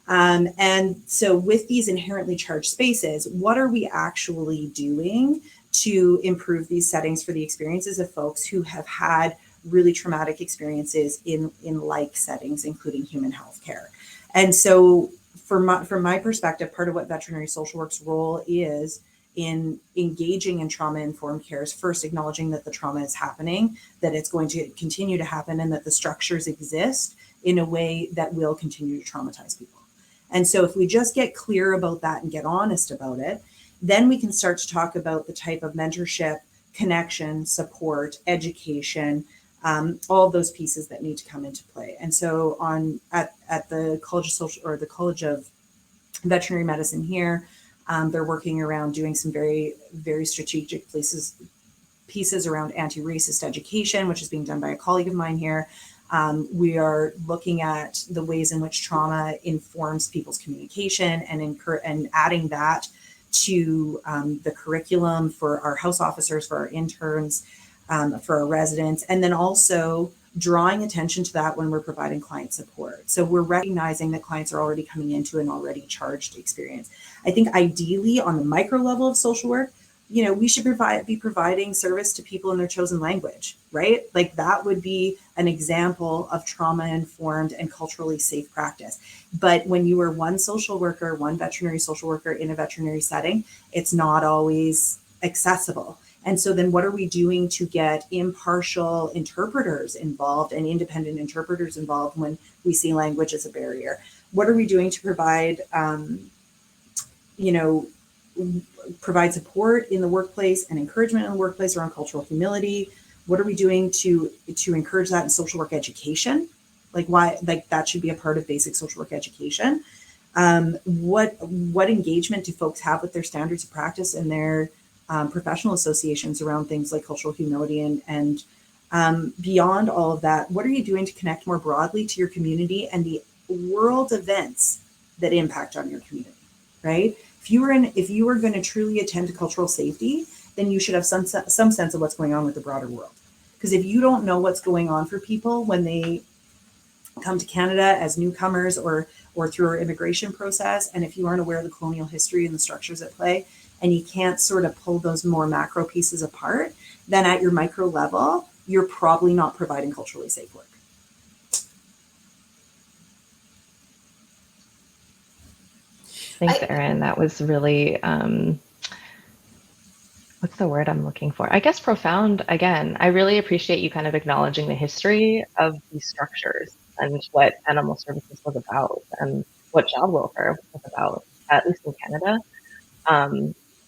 And so with these inherently charged spaces, what are we actually doing to improve these settings for the experiences of folks who have had really traumatic experiences in like settings, including human health care? And so from my perspective, part of what veterinary social work's role is in engaging in trauma-informed care is first acknowledging that the trauma is happening, that it's going to continue to happen, and that the structures exist in a way that will continue to traumatize people. And so if we just get clear about that and get honest about it, then we can start to talk about the type of mentorship, connection, support, education, all of those pieces that need to come into play. And so at the College of Social, or the College of Veterinary Medicine here, they're working around doing some very, very strategic pieces around anti-racist education, which is being done by a colleague of mine here. We are looking at the ways in which trauma informs people's communication and adding that to the curriculum for our house officers, for our interns, for our residents, and then also drawing attention to that when we're providing client support. So we're recognizing that clients are already coming into an already charged experience. I think ideally on the micro level of social work, we should be providing service to people in their chosen language, right? Like that would be an example of trauma-informed and culturally safe practice. But when you are one veterinary social worker in a veterinary setting, it's not always accessible. And so then what are we doing to get impartial interpreters involved and independent interpreters involved when we see language as a barrier? What are we doing to provide, provide support in the workplace and encouragement in the workplace around cultural humility? What are we doing to encourage that in social work education? That should be a part of basic social work education. What engagement do folks have with their standards of practice and their professional associations around things like cultural humility and beyond all of that, what are you doing to connect more broadly to your community and the world events that impact on your community, right? If you are going to truly attend to cultural safety, then you should have some sense of what's going on with the broader world. Because if you don't know what's going on for people when they come to Canada as newcomers or through our immigration process, and if you aren't aware of the colonial history and the structures at play, and you can't sort of pull those more macro pieces apart, then at your micro level, you're probably not providing culturally safe work. Thanks, Erin. That was really, what's the word I'm looking for? I guess profound again. I really appreciate you kind of acknowledging the history of these structures and what animal services was about and what job welfare was about, at least in Canada.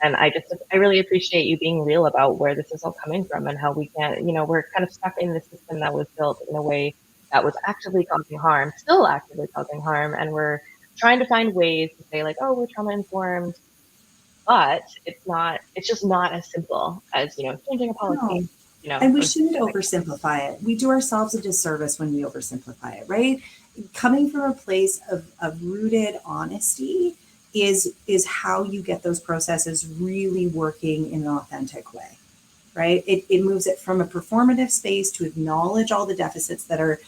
And I really appreciate you being real about where this is all coming from and how we can't, we're kind of stuck in the system that was built in a way that was actively causing harm, still actively causing harm. And we're trying to find ways to say like, oh, we're trauma informed, but it's just not as simple as, changing a policy. No. And we shouldn't oversimplify it. We do ourselves a disservice when we oversimplify it, right? Coming from a place of rooted honesty is how you get those processes really working in an authentic way, right? It moves it from a performative space to acknowledge all the deficits that are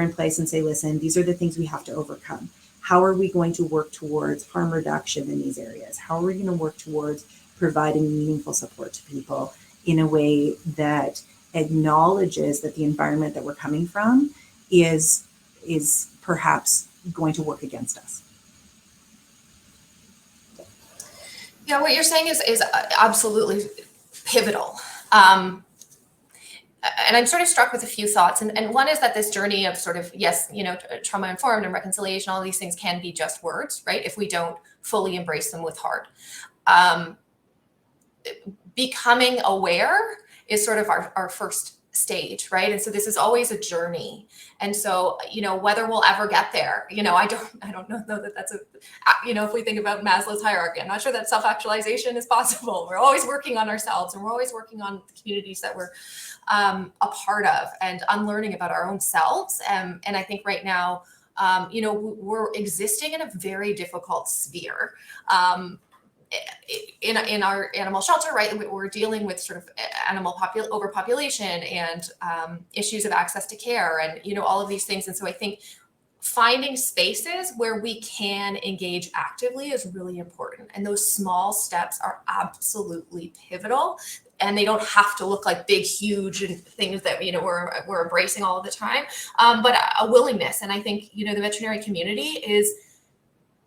in place and say, listen, these are the things we have to overcome. How are we going to work towards harm reduction in these areas? How are we going to work towards providing meaningful support to people in a way that acknowledges that the environment that we're coming from is perhaps going to work against us? Yeah, what you're saying is absolutely pivotal. And I'm sort of struck with a few thoughts. And one is that this journey of sort of, yes, trauma-informed and reconciliation, all these things can be just words, right? If we don't fully embrace them with heart. Becoming aware is sort of our first stage, right? And so this is always a journey. And so, whether we'll ever get there, I don't know that that's if we think about Maslow's hierarchy, I'm not sure that self-actualization is possible. We're always working on ourselves, and we're always working on the communities that we're a part of, and unlearning about our own selves. And I think right now, we're existing in a very difficult sphere. In our animal shelter, right, we're dealing with sort of animal overpopulation and issues of access to care, and all of these things. And so I think finding spaces where we can engage actively is really important. And those small steps are absolutely pivotal. And they don't have to look like big, huge things that we're embracing all the time, but a willingness. And I think the veterinary community is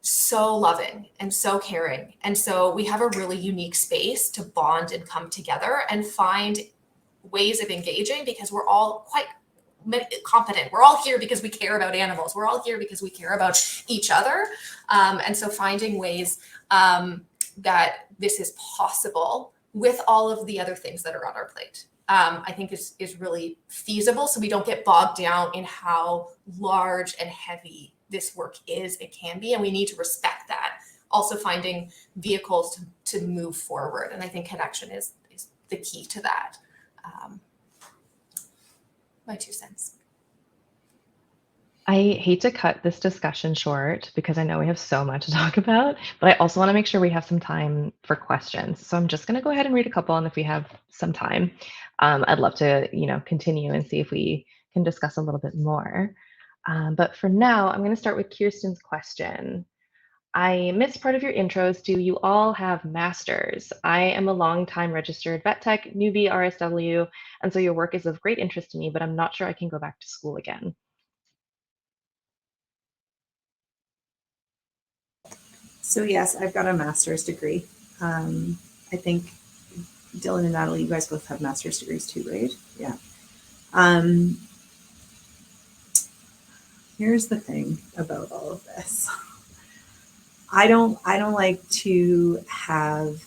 so loving and so caring. And so we have a really unique space to bond and come together and find ways of engaging, because we're all quite competent. We're all here because we care about animals. We're all here because we care about each other. And so finding ways that this is possible with all of the other things that are on our plate, I think is really feasible. So we don't get bogged down in how large and heavy this work is, it can be, and we need to respect that. Also finding vehicles to move forward. And I think connection is the key to that. My 2 cents. I hate to cut this discussion short because I know we have so much to talk about, but I also want to make sure we have some time for questions. So I'm just going to go ahead and read a couple, and if we have some time, I'd love to, continue and see if we can discuss a little bit more. But for now, I'm going to start with Kirsten's question. I missed part of your intros. Do you all have masters? I am a longtime registered vet tech, newbie RSW, and so your work is of great interest to me, but I'm not sure I can go back to school again. So yes, I've got a master's degree. I think Dillon and Natalie, you guys both have master's degrees too, right? Yeah. Here's the thing about all of this. I don't like to have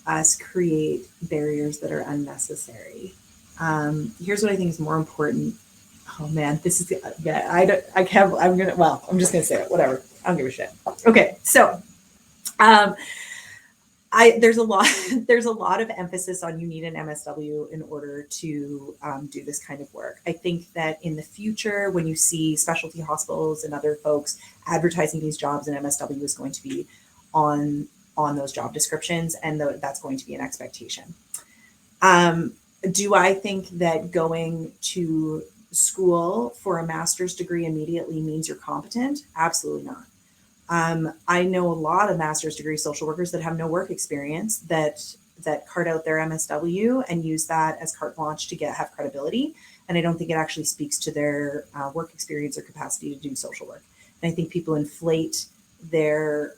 us create barriers that are unnecessary. Here's what I think is more important. Oh man, this is, yeah, I'm just gonna say it, whatever. I don't give a shit. Okay, so there's a lot of emphasis on you need an MSW in order to do this kind of work. I think that in the future, when you see specialty hospitals and other folks advertising these jobs, an MSW is going to be on those job descriptions, and that's going to be an expectation. Do I think that going to school for a master's degree immediately means you're competent? Absolutely not. I know a lot of master's degree social workers that have no work experience that cart out their MSW and use that as carte blanche to have credibility. And I don't think it actually speaks to their work experience or capacity to do social work. And I think people inflate their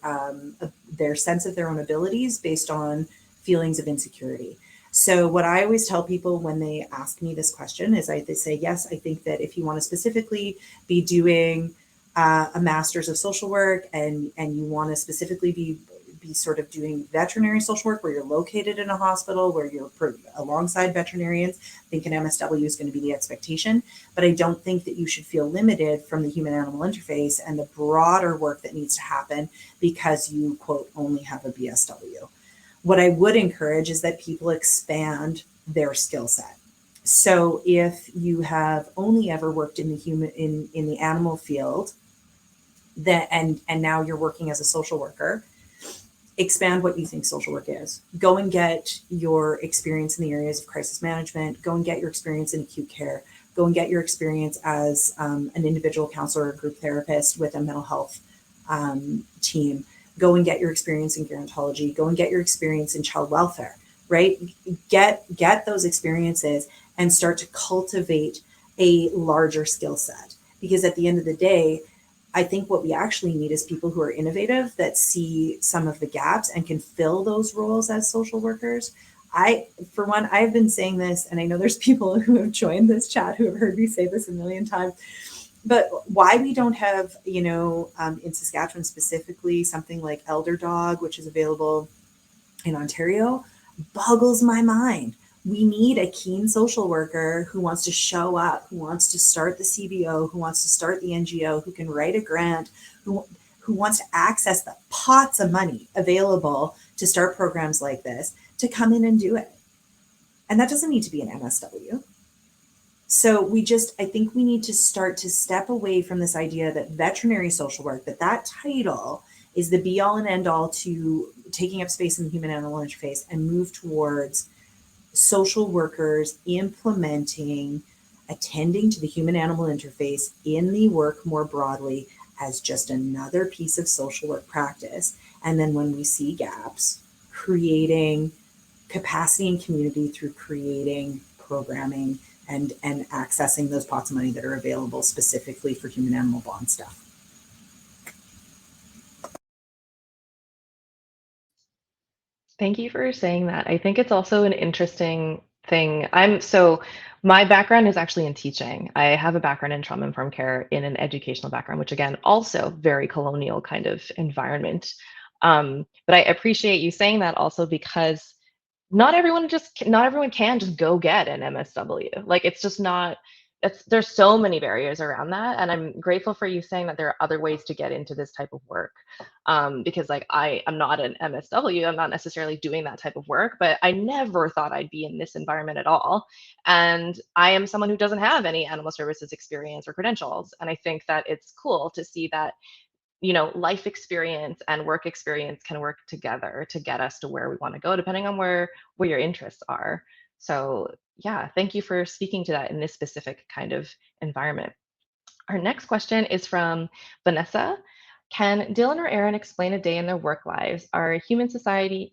sense of their own abilities based on feelings of insecurity. So what I always tell people when they ask me this question is they say, yes, I think that if you want to specifically be doing a master's of social work and you want to specifically be sort of doing veterinary social work where you're located in a hospital, where you're alongside veterinarians, I think an MSW is going to be the expectation. But I don't think that you should feel limited from the human-animal interface and the broader work that needs to happen because you, quote, only have a BSW. What I would encourage is that people expand their skill set. So if you have only ever worked in the animal field, and now you're working as a social worker, expand what you think social work is. Go and get your experience in the areas of crisis management. Go and get your experience in acute care. Go and get your experience as an individual counselor or group therapist with a mental health team. Go and get your experience in gerontology. Go and get your experience in child welfare, right? Get those experiences and start to cultivate a larger skill set. Because at the end of the day, I think what we actually need is people who are innovative, that see some of the gaps and can fill those roles as social workers. For one, I've been saying this, and I know there's people who have joined this chat who have heard me say this a million times, but why we don't have, in Saskatchewan specifically, something like Elder Dog, which is available in Ontario, boggles my mind. We need a keen social worker who wants to show up, who wants to start the CBO, who wants to start the NGO, who can write a grant, who wants to access the pots of money available to start programs like this, to come in and do it. And that doesn't need to be an MSW. So I think we need to start to step away from this idea that veterinary social work, that title is the be all and end all to taking up space in the human animal interface, and move towards social workers implementing, attending to the human animal interface in the work more broadly as just another piece of social work practice. And then when we see gaps, creating capacity and community through creating programming and accessing those pots of money that are available specifically for human animal bond stuff. Thank you for saying that. I think it's also an interesting thing. My background is actually in teaching. I have a background in trauma-informed care in an educational background, which again, also very colonial kind of environment. But I appreciate you saying that also, because not everyone can just go get an MSW. Like, it's just not, there's so many barriers around that. And I'm grateful for you saying that there are other ways to get into this type of work. Because like I'm not an MSW, I'm not necessarily doing that type of work, but I never thought I'd be in this environment at all. And I am someone who doesn't have any animal services experience or credentials. And I think that it's cool to see that, life experience and work experience can work together to get us to where we want to go, depending on where your interests are. So yeah, thank you for speaking to that in this specific kind of environment. Our next question is from Vanessa. Can Dillon or Erin explain a day in their work lives? Are humane societies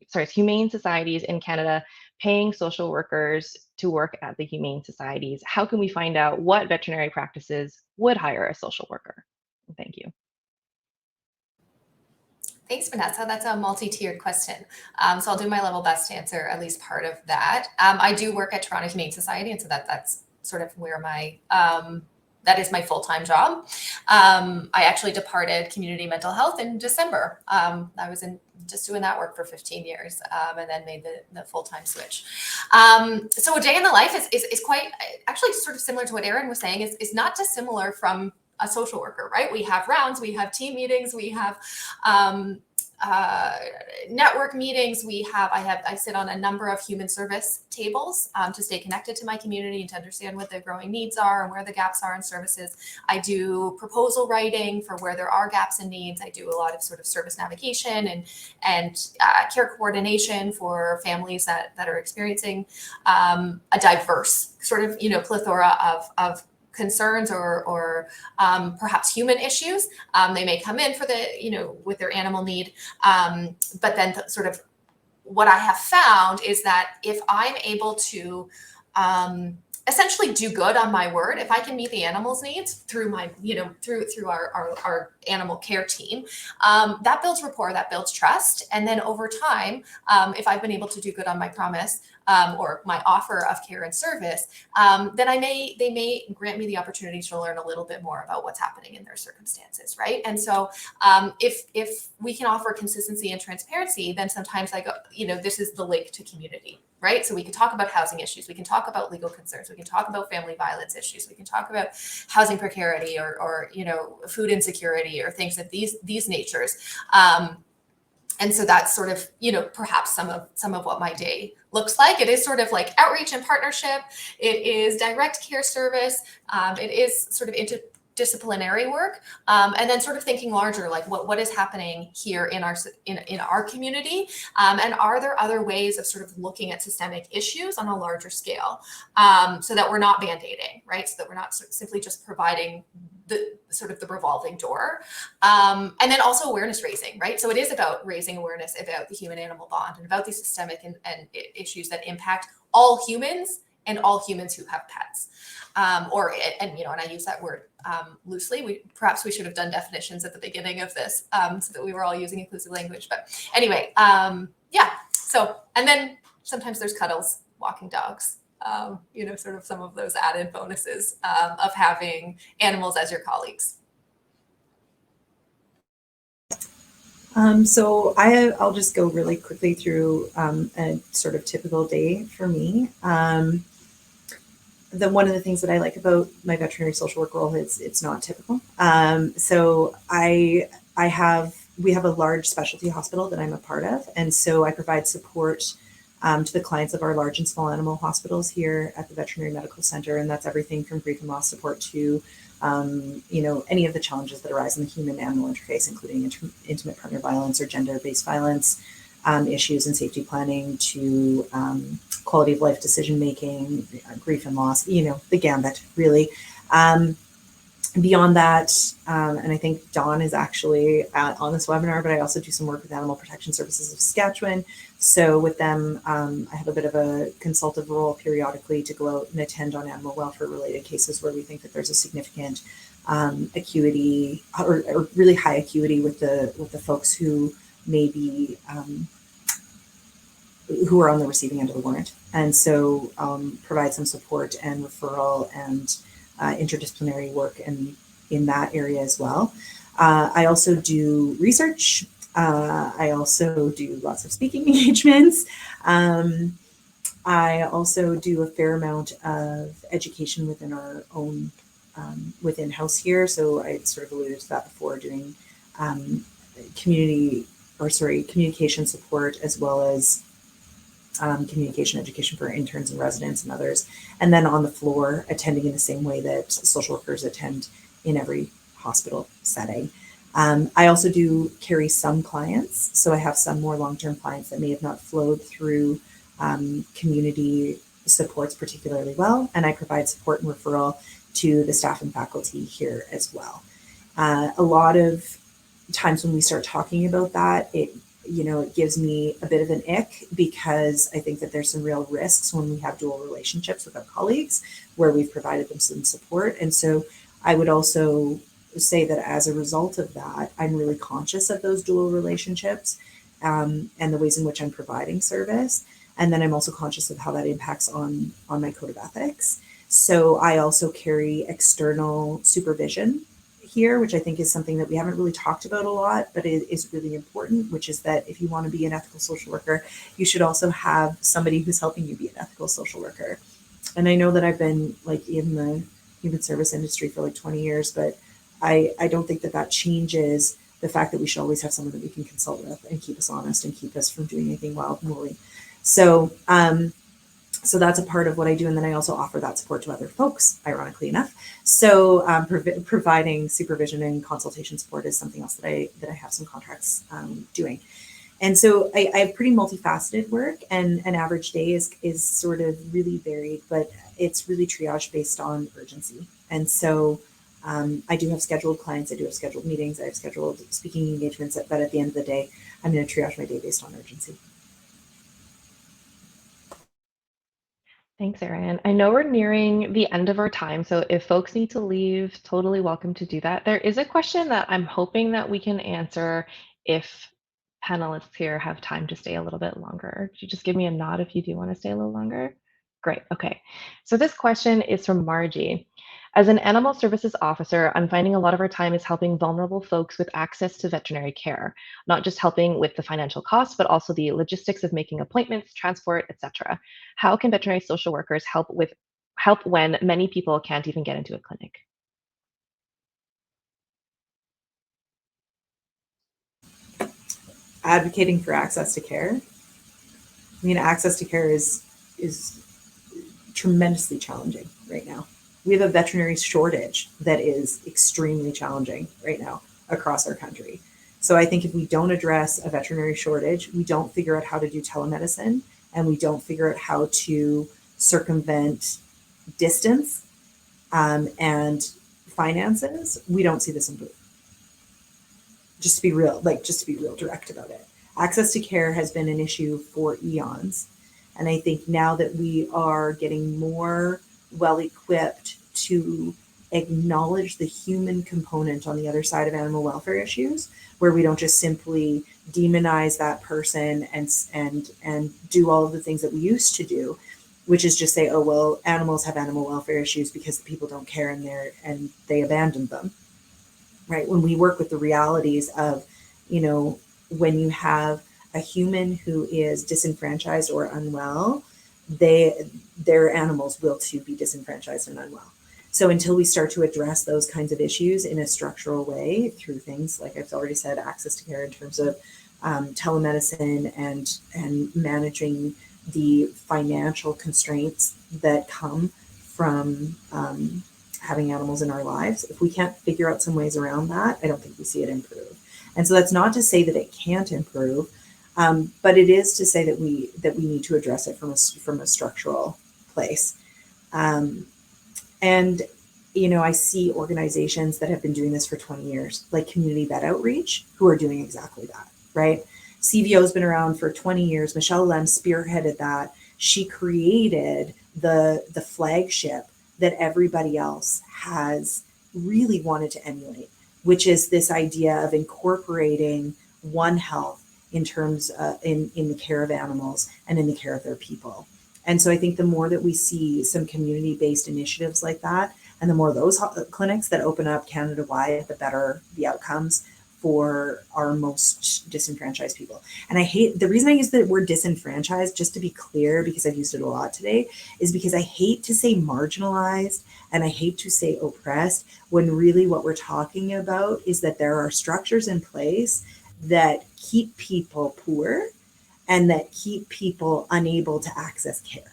in Canada paying social workers to work at the humane societies? How can we find out what veterinary practices would hire a social worker? Thank you. Thanks, Vanessa. That's a multi-tiered question. So I'll do my level best to answer at least part of that. I do work at Toronto Humane Society, and so that's sort of where that is my full-time job. I actually departed community mental health in December. I was just doing that work for 15 years and then made the full-time switch. So a day in the life is quite, actually sort of similar to what Erin was saying, is not dissimilar from a social worker, right? We have rounds, we have team meetings, we have network meetings. I sit on a number of human service tables to stay connected to my community and to understand what their growing needs are and where the gaps are in services. I do proposal writing for where there are gaps and needs. I do a lot of sort of service navigation and care coordination for families that are experiencing a diverse sort of, plethora of concerns or perhaps human issues. They may come in for with their animal need. But then sort of what I have found is that if I'm able to essentially do good on my word, if I can meet the animal's needs through my, through our animal care team, that builds rapport, that builds trust. And then over time, if I've been able to do good on my promise or my offer of care and service, then they may grant me the opportunity to learn a little bit more about what's happening in their circumstances, right? And so if we can offer consistency and transparency, then sometimes I go, this is the link to community, right? So we can talk about housing issues, we can talk about legal concerns, we can talk about family violence issues, we can talk about housing precarity or food insecurity or things of these natures. And so that's sort of, perhaps some of what my day looks like. It is sort of like outreach and partnership. It is direct care service. It is sort of interdisciplinary work. And then sort of thinking larger, like what is happening here in our community? And are there other ways of sort of looking at systemic issues on a larger scale so that we're not band-aiding, right? So that we're not simply just providing the sort of the revolving door. And then also awareness raising, right? So it is about raising awareness about the human animal bond and about these systemic and issues that impact all humans and all humans who have pets. And I use that word loosely. Perhaps we should have done definitions at the beginning of this so that we were all using inclusive language. But anyway, yeah. So, and then sometimes there's cuddles, walking dogs, sort of some of those added bonuses of having animals as your colleagues. So I'll just go really quickly through a sort of typical day for me. One of the things that I like about my veterinary social work role is it's not typical. So we have a large specialty hospital that I'm a part of, and so I provide support to the clients of our large and small animal hospitals here at the Veterinary Medical Center, and that's everything from grief and loss support to any of the challenges that arise in the human-animal interface, including intimate partner violence or gender-based violence issues and safety planning to quality of life decision making, grief and loss, the gambit really. Beyond that, and I think Dawn is actually on this webinar, but I also do some work with Animal Protection Services of Saskatchewan. So with them, I have a bit of a consultative role periodically to go out and attend on animal welfare related cases where we think that there's a significant acuity or really high acuity with the folks who may be who are on the receiving end of the warrant. And so provide some support and referral and interdisciplinary work in that area as well. I also do research. I also do lots of speaking engagements. I also do a fair amount of education within our own within house here. So I sort of alluded to that before, doing communication support as well as communication education for interns and residents and others. And then on the floor, attending in the same way that social workers attend in every hospital setting. I also do carry some clients. So I have some more long-term clients that may have not flowed through community supports particularly well. And I provide support and referral to the staff and faculty here as well. A lot of times when we start talking about that, it gives me a bit of an ick because I think that there's some real risks when we have dual relationships with our colleagues where we've provided them some support. And so I would also say that as a result of that, I'm really conscious of those dual relationships and the ways in which I'm providing service. And then I'm also conscious of how that impacts on my code of ethics. So I also carry external supervision here, which I think is something that we haven't really talked about a lot, but it is really important, which is that if you want to be an ethical social worker, you should also have somebody who's helping you be an ethical social worker. And I know that I've been in the human service industry for 20 years, but I don't think that changes the fact that we should always have someone that we can consult with and keep us honest and keep us from doing anything wild and woolly. So that's a part of what I do. And then I also offer that support to other folks, ironically enough. So providing supervision and consultation support is something else that I have some contracts doing. And so I have pretty multifaceted work, and an average day is sort of really varied, but it's really triage based on urgency. And so I do have scheduled clients, I do have scheduled meetings, I have scheduled speaking engagements, but at the end of the day, I'm going to triage my day based on urgency. Thanks, Erin. I know we're nearing the end of our time, so if folks need to leave, totally welcome to do that. There is a question that I'm hoping that we can answer if panelists here have time to stay a little bit longer. Could you just give me a nod if you do want to stay a little longer? Great, okay. So this question is from Margie. As an animal services officer, I'm finding a lot of our time is helping vulnerable folks with access to veterinary care, not just helping with the financial costs, but also the logistics of making appointments, transport, etc. How can veterinary social workers help when many people can't even get into a clinic? Advocating for access to care. I mean, access to care is tremendously challenging right now. We have a veterinary shortage that is extremely challenging right now across our country. So I think if we don't address a veterinary shortage, we don't figure out how to do telemedicine, and we don't figure out how to circumvent distance and finances, we don't see this improve. Just to be real direct about it. Access to care has been an issue for eons. And I think now that we are getting more well-equipped to acknowledge the human component on the other side of animal welfare issues, where we don't just simply demonize that person and do all of the things that we used to do, which is just say, oh, well, animals have animal welfare issues because the people don't care and they abandoned them, right? When we work with the realities of, when you have a human who is disenfranchised or unwell, their animals will too be disenfranchised and unwell. So until we start to address those kinds of issues in a structural way through things like I've already said, access to care in terms of telemedicine and managing the financial constraints that come from having animals in our lives, if we can't figure out some ways around that, I don't think we see it improve. And so that's not to say that it can't improve, but it is to say that we need to address it from a structural place. And I see organizations that have been doing this for 20 years, like Community Vet Outreach, who are doing exactly that, right? CVO has been around for 20 years. Michelle Lem spearheaded that. She created the flagship that everybody else has really wanted to emulate, which is this idea of incorporating One Health in terms in the care of animals and in the care of their people. And so I think the more that we see some community-based initiatives like that, and the more of those clinics that open up Canada-wide, the better the outcomes for our most disenfranchised people. And the reason I use the word disenfranchised, just to be clear, because I've used it a lot today, is because I hate to say marginalized and I hate to say oppressed, when really what we're talking about is that there are structures in place that keep people poor and that keep people unable to access care.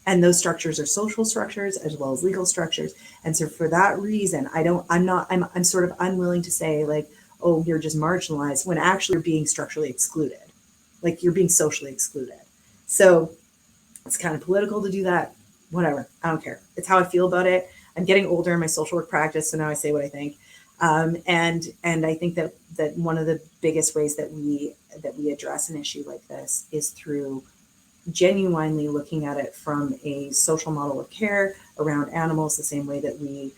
And those structures are social structures as well as legal structures. And so for that reason, I'm sort of unwilling to say like, oh, you're just marginalized, when actually you're being structurally excluded. Like you're being socially excluded. So it's kind of political to do that. Whatever, I don't care. It's how I feel about it. I'm getting older in my social work practice, so now I say what I think. And I think that one of the biggest ways that we address an issue like this is through genuinely looking at it from a social model of care around animals, the same way that we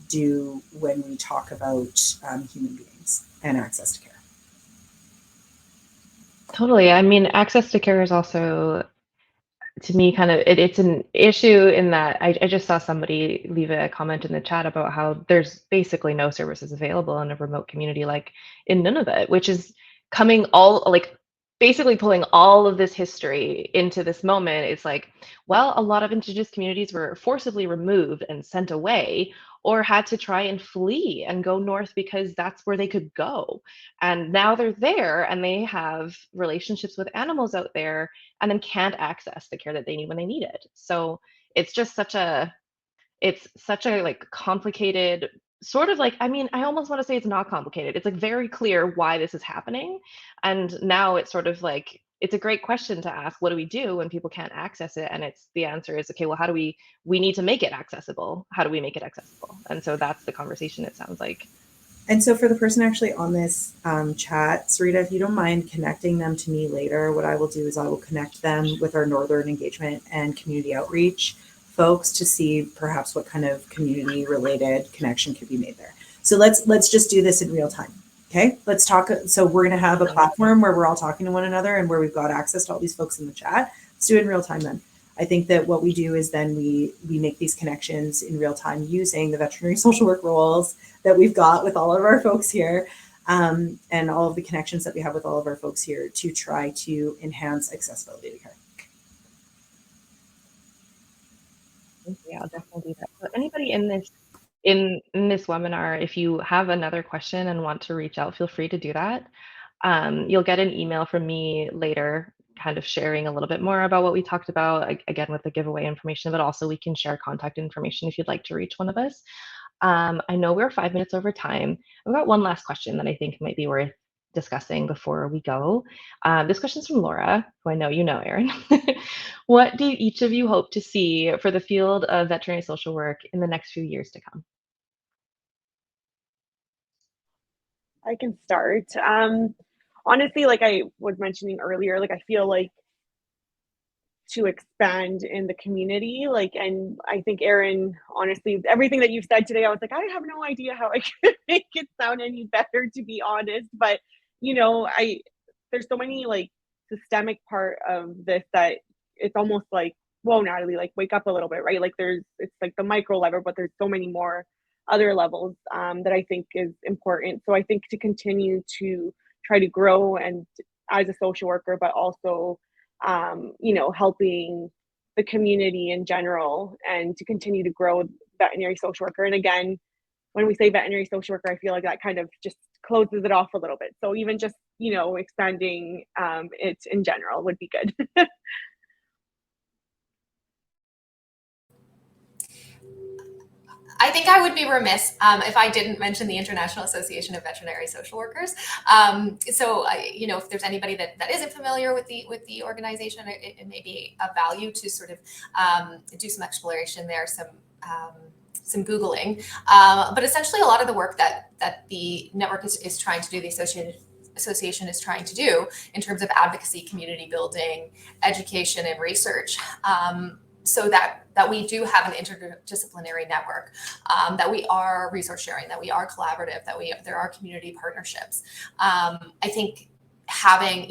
do when we talk about human beings and access to care. Totally. I mean, access to care is also, to me, kind of it's an issue in that I just saw somebody leave a comment in the chat about how there's basically no services available in a remote community like in Nunavut, which is coming all like basically pulling all of this history into this moment. It's like, well, a lot of Indigenous communities were forcibly removed and sent away, or had to try and flee and go north because that's where they could go. And now they're there and they have relationships with animals out there and then can't access the care that they need when they need it. So it's just such a like complicated sort of like, I mean, I almost want to say it's not complicated. It's like very clear why this is happening. And now it's sort of like, it's a great question to ask, what do we do when people can't access it? And the answer is, okay, well, how do we need to make it accessible. How do we make it accessible? And so that's the conversation, it sounds like. And so for the person actually on this chat, Sarita, if you don't mind connecting them to me later, what I will do is I will connect them with our Northern Engagement and Community Outreach folks to see perhaps what kind of community related connection could be made there. So let's just do this in real time. Okay, let's talk. So we're going to have a platform where we're all talking to one another and where we've got access to all these folks in the chat. Let's do it in real time then. I think that what we do is then we make these connections in real time using the veterinary social work roles that we've got with all of our folks here, and all of the connections that we have with all of our folks here to try to enhance accessibility to care. Yeah, I'll definitely do that. So anybody in this webinar, if you have another question and want to reach out, feel free to do that. You'll get an email from me later, kind of sharing a little bit more about what we talked about, again, with the giveaway information, but also we can share contact information if you'd like to reach one of us. I know we're 5 minutes over time. I've got one last question that I think might be worth discussing before we go. This question's from Laura, who I know you know, Erin. What do each of you hope to see for the field of veterinary social work in the next few years to come? I can start. Honestly, like I was mentioning earlier, like I feel like to expand in the community, like, and I think Erin, honestly, everything that you've said today, I was like, I have no idea how I could make it sound any better, to be honest. But there's so many like systemic part of this that it's almost like, whoa, Natalie, like wake up a little bit, right? Like it's like the micro level, but there's so many more other levels that I think is important. So I think to continue to try to grow and as a social worker, but also, helping the community in general and to continue to grow veterinary social worker. And again, when we say veterinary social worker, I feel like that kind of just closes it off a little bit. So even just, expanding it in general would be good. I think I would be remiss if I didn't mention the International Association of Veterinary Social Workers. If there's anybody that isn't familiar with the organization, it may be of value to sort of do some exploration there, some Googling. But essentially, a lot of the work that the network is trying to do, the association is trying to do in terms of advocacy, community building, education, and research. So that we do have an interdisciplinary network, that we are resource sharing, that we are collaborative, that there are community partnerships. I think having,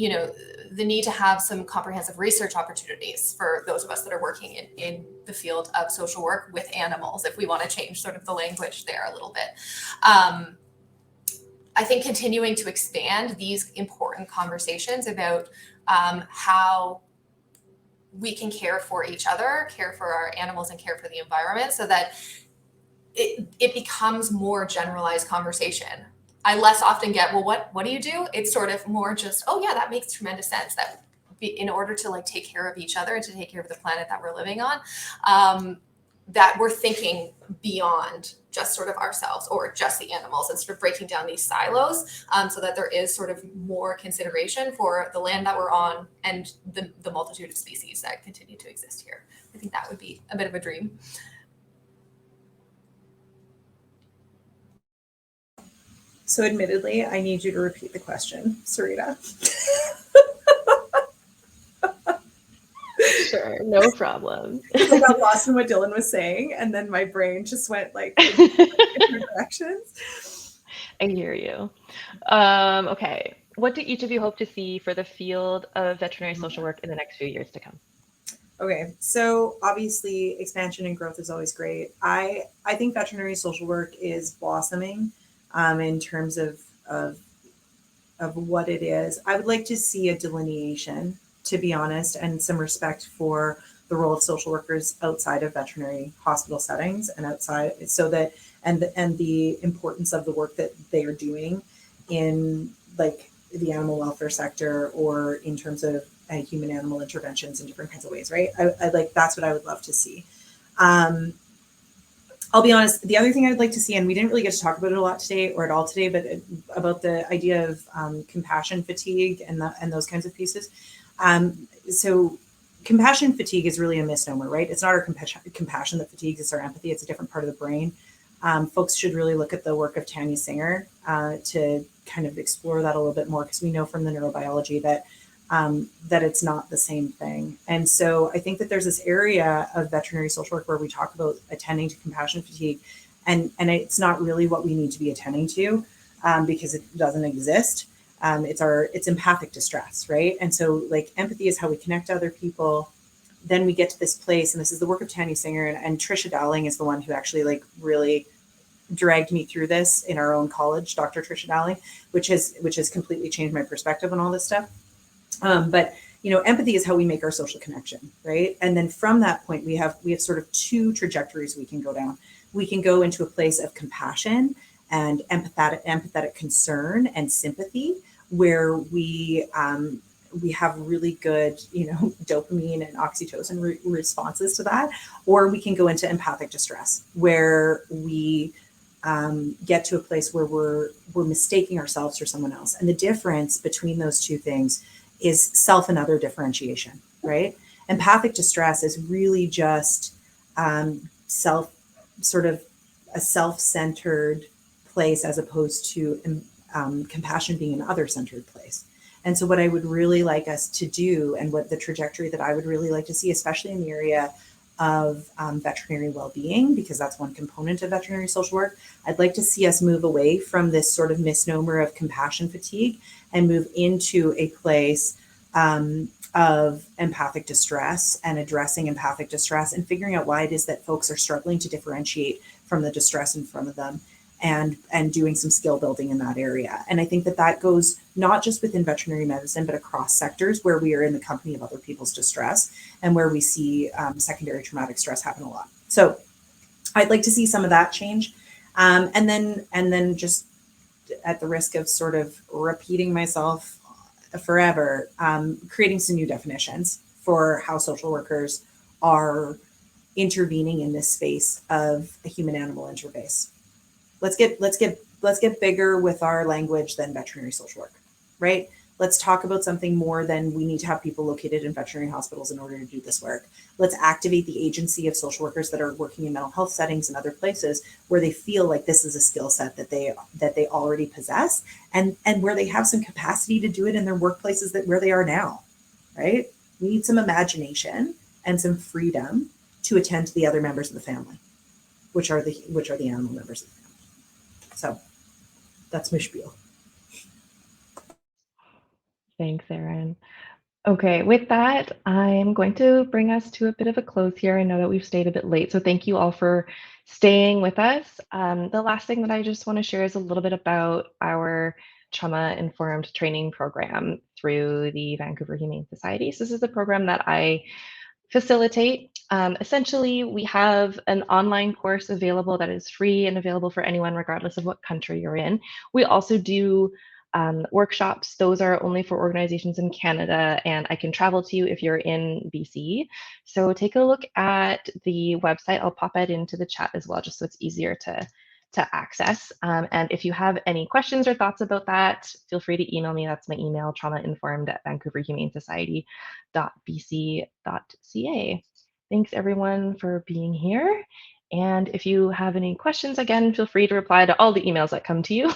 the need to have some comprehensive research opportunities for those of us that are working in the field of social work with animals, if we want to change sort of the language there a little bit. I think continuing to expand these important conversations about how we can care for each other, care for our animals, and care for the environment, so that it becomes more generalized conversation. I less often get, well, what do you do? It's sort of more just, oh yeah, that makes tremendous sense. That in order to take care of each other and to take care of the planet that we're living on, that we're thinking beyond just sort of ourselves or just the animals, and sort of breaking down these silos, so that there is sort of more consideration for the land that we're on and the multitude of species that continue to exist here. I think that would be a bit of a dream. So admittedly, I need you to repeat the question, Sarita. Sure, no problem. I got lost in what Dillon was saying, and then my brain just went like in different directions. I hear you. Okay, what do each of you hope to see for the field of veterinary social work in the next few years to come? Okay, so obviously expansion and growth is always great. I think veterinary social work is blossoming in terms of what it is. I would like to see a delineation, to be honest, and some respect for the role of social workers outside of veterinary hospital settings and outside, so that and the importance of the work that they are doing in like the animal welfare sector, or in terms of human animal interventions in different kinds of ways, right? I like, that's what I would love to see. I'll be honest, the other thing I'd like to see, and we didn't really get to talk about it a lot today or at all today, but about the idea of compassion fatigue and those kinds of pieces. So compassion fatigue is really a misnomer, right? It's not our compassion that fatigues, it's our empathy. It's a different part of the brain. Folks should really look at the work of Tanya Singer to kind of explore that a little bit more, because we know from the neurobiology that it's not the same thing. And so I think that there's this area of veterinary social work where we talk about attending to compassion fatigue, and it's not really what we need to be attending to, because it doesn't exist. It's empathic distress, right? And so like empathy is how we connect to other people. Then we get to this place, and this is the work of Tanya Singer, and Trisha Dowling is the one who actually like really dragged me through this in our own college, Dr. Trisha Dowling, which has completely changed my perspective on all this stuff. But empathy is how we make our social connection, right? And then from that point, we have sort of two trajectories we can go down. We can go into a place of compassion and empathetic concern and sympathy, where we have really good, dopamine and oxytocin responses to that. Or we can go into empathic distress, where we get to a place where we're mistaking ourselves for someone else. And the difference between those two things is self and other differentiation, right? Empathic distress is really just self-centered place, as opposed to compassion being an other-centered place. And so what I would really like us to do, and what the trajectory that I would really like to see, especially in the area of veterinary well-being, because that's one component of veterinary social work, I'd like to see us move away from this sort of misnomer of compassion fatigue and move into a place of empathic distress and addressing empathic distress and figuring out why it is that folks are struggling to differentiate from the distress in front of them, and doing some skill building in that area. And I think that that goes not just within veterinary medicine, but across sectors where we are in the company of other people's distress and where we see secondary traumatic stress happen a lot. So I'd like to see some of that change. And then just at the risk of sort of repeating myself forever, creating some new definitions for how social workers are intervening in this space of a human-animal interface. Let's get bigger with our language than veterinary social work, right? Let's talk about something more than we need to have people located in veterinary hospitals in order to do this work. Let's activate the agency of social workers that are working in mental health settings and other places where they feel like this is a skill set that they already possess, and where they have some capacity to do it in their workplaces where they are now, right? We need some imagination and some freedom to attend to the other members of the family, which are the animal members of the family. So that's my spiel. Thanks, Erin. Okay, with that, I'm going to bring us to a bit of a close here. I know that we've stayed a bit late, so thank you all for staying with us. The last thing that I just want to share is a little bit about our trauma-informed training program through the Vancouver Humane Society. So this is a program that I facilitate. Essentially, we have an online course available that is free and available for anyone, regardless of what country you're in. We also do workshops. Those are only for organizations in Canada, and I can travel to you if you're in BC. So take a look at the website. I'll pop it into the chat as well, just so it's easier to access. And if you have any questions or thoughts about that, feel free to email me. That's my email, traumainformed@vancouverhumanesociety.bc.ca. Thanks everyone for being here. And if you have any questions, again, feel free to reply to all the emails that come to you.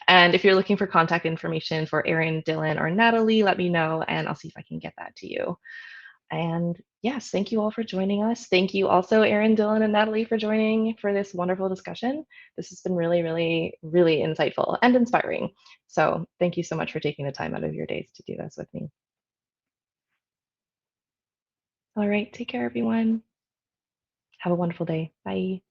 And if you're looking for contact information for Erin, Dillon, or Natalie, let me know and I'll see if I can get that to you. And yes, thank you all for joining us. Thank you also, Erin, Dillon, and Natalie for joining for this wonderful discussion. This has been really, really, really insightful and inspiring. So thank you so much for taking the time out of your days to do this with me. All right, take care, everyone. Have a wonderful day. Bye.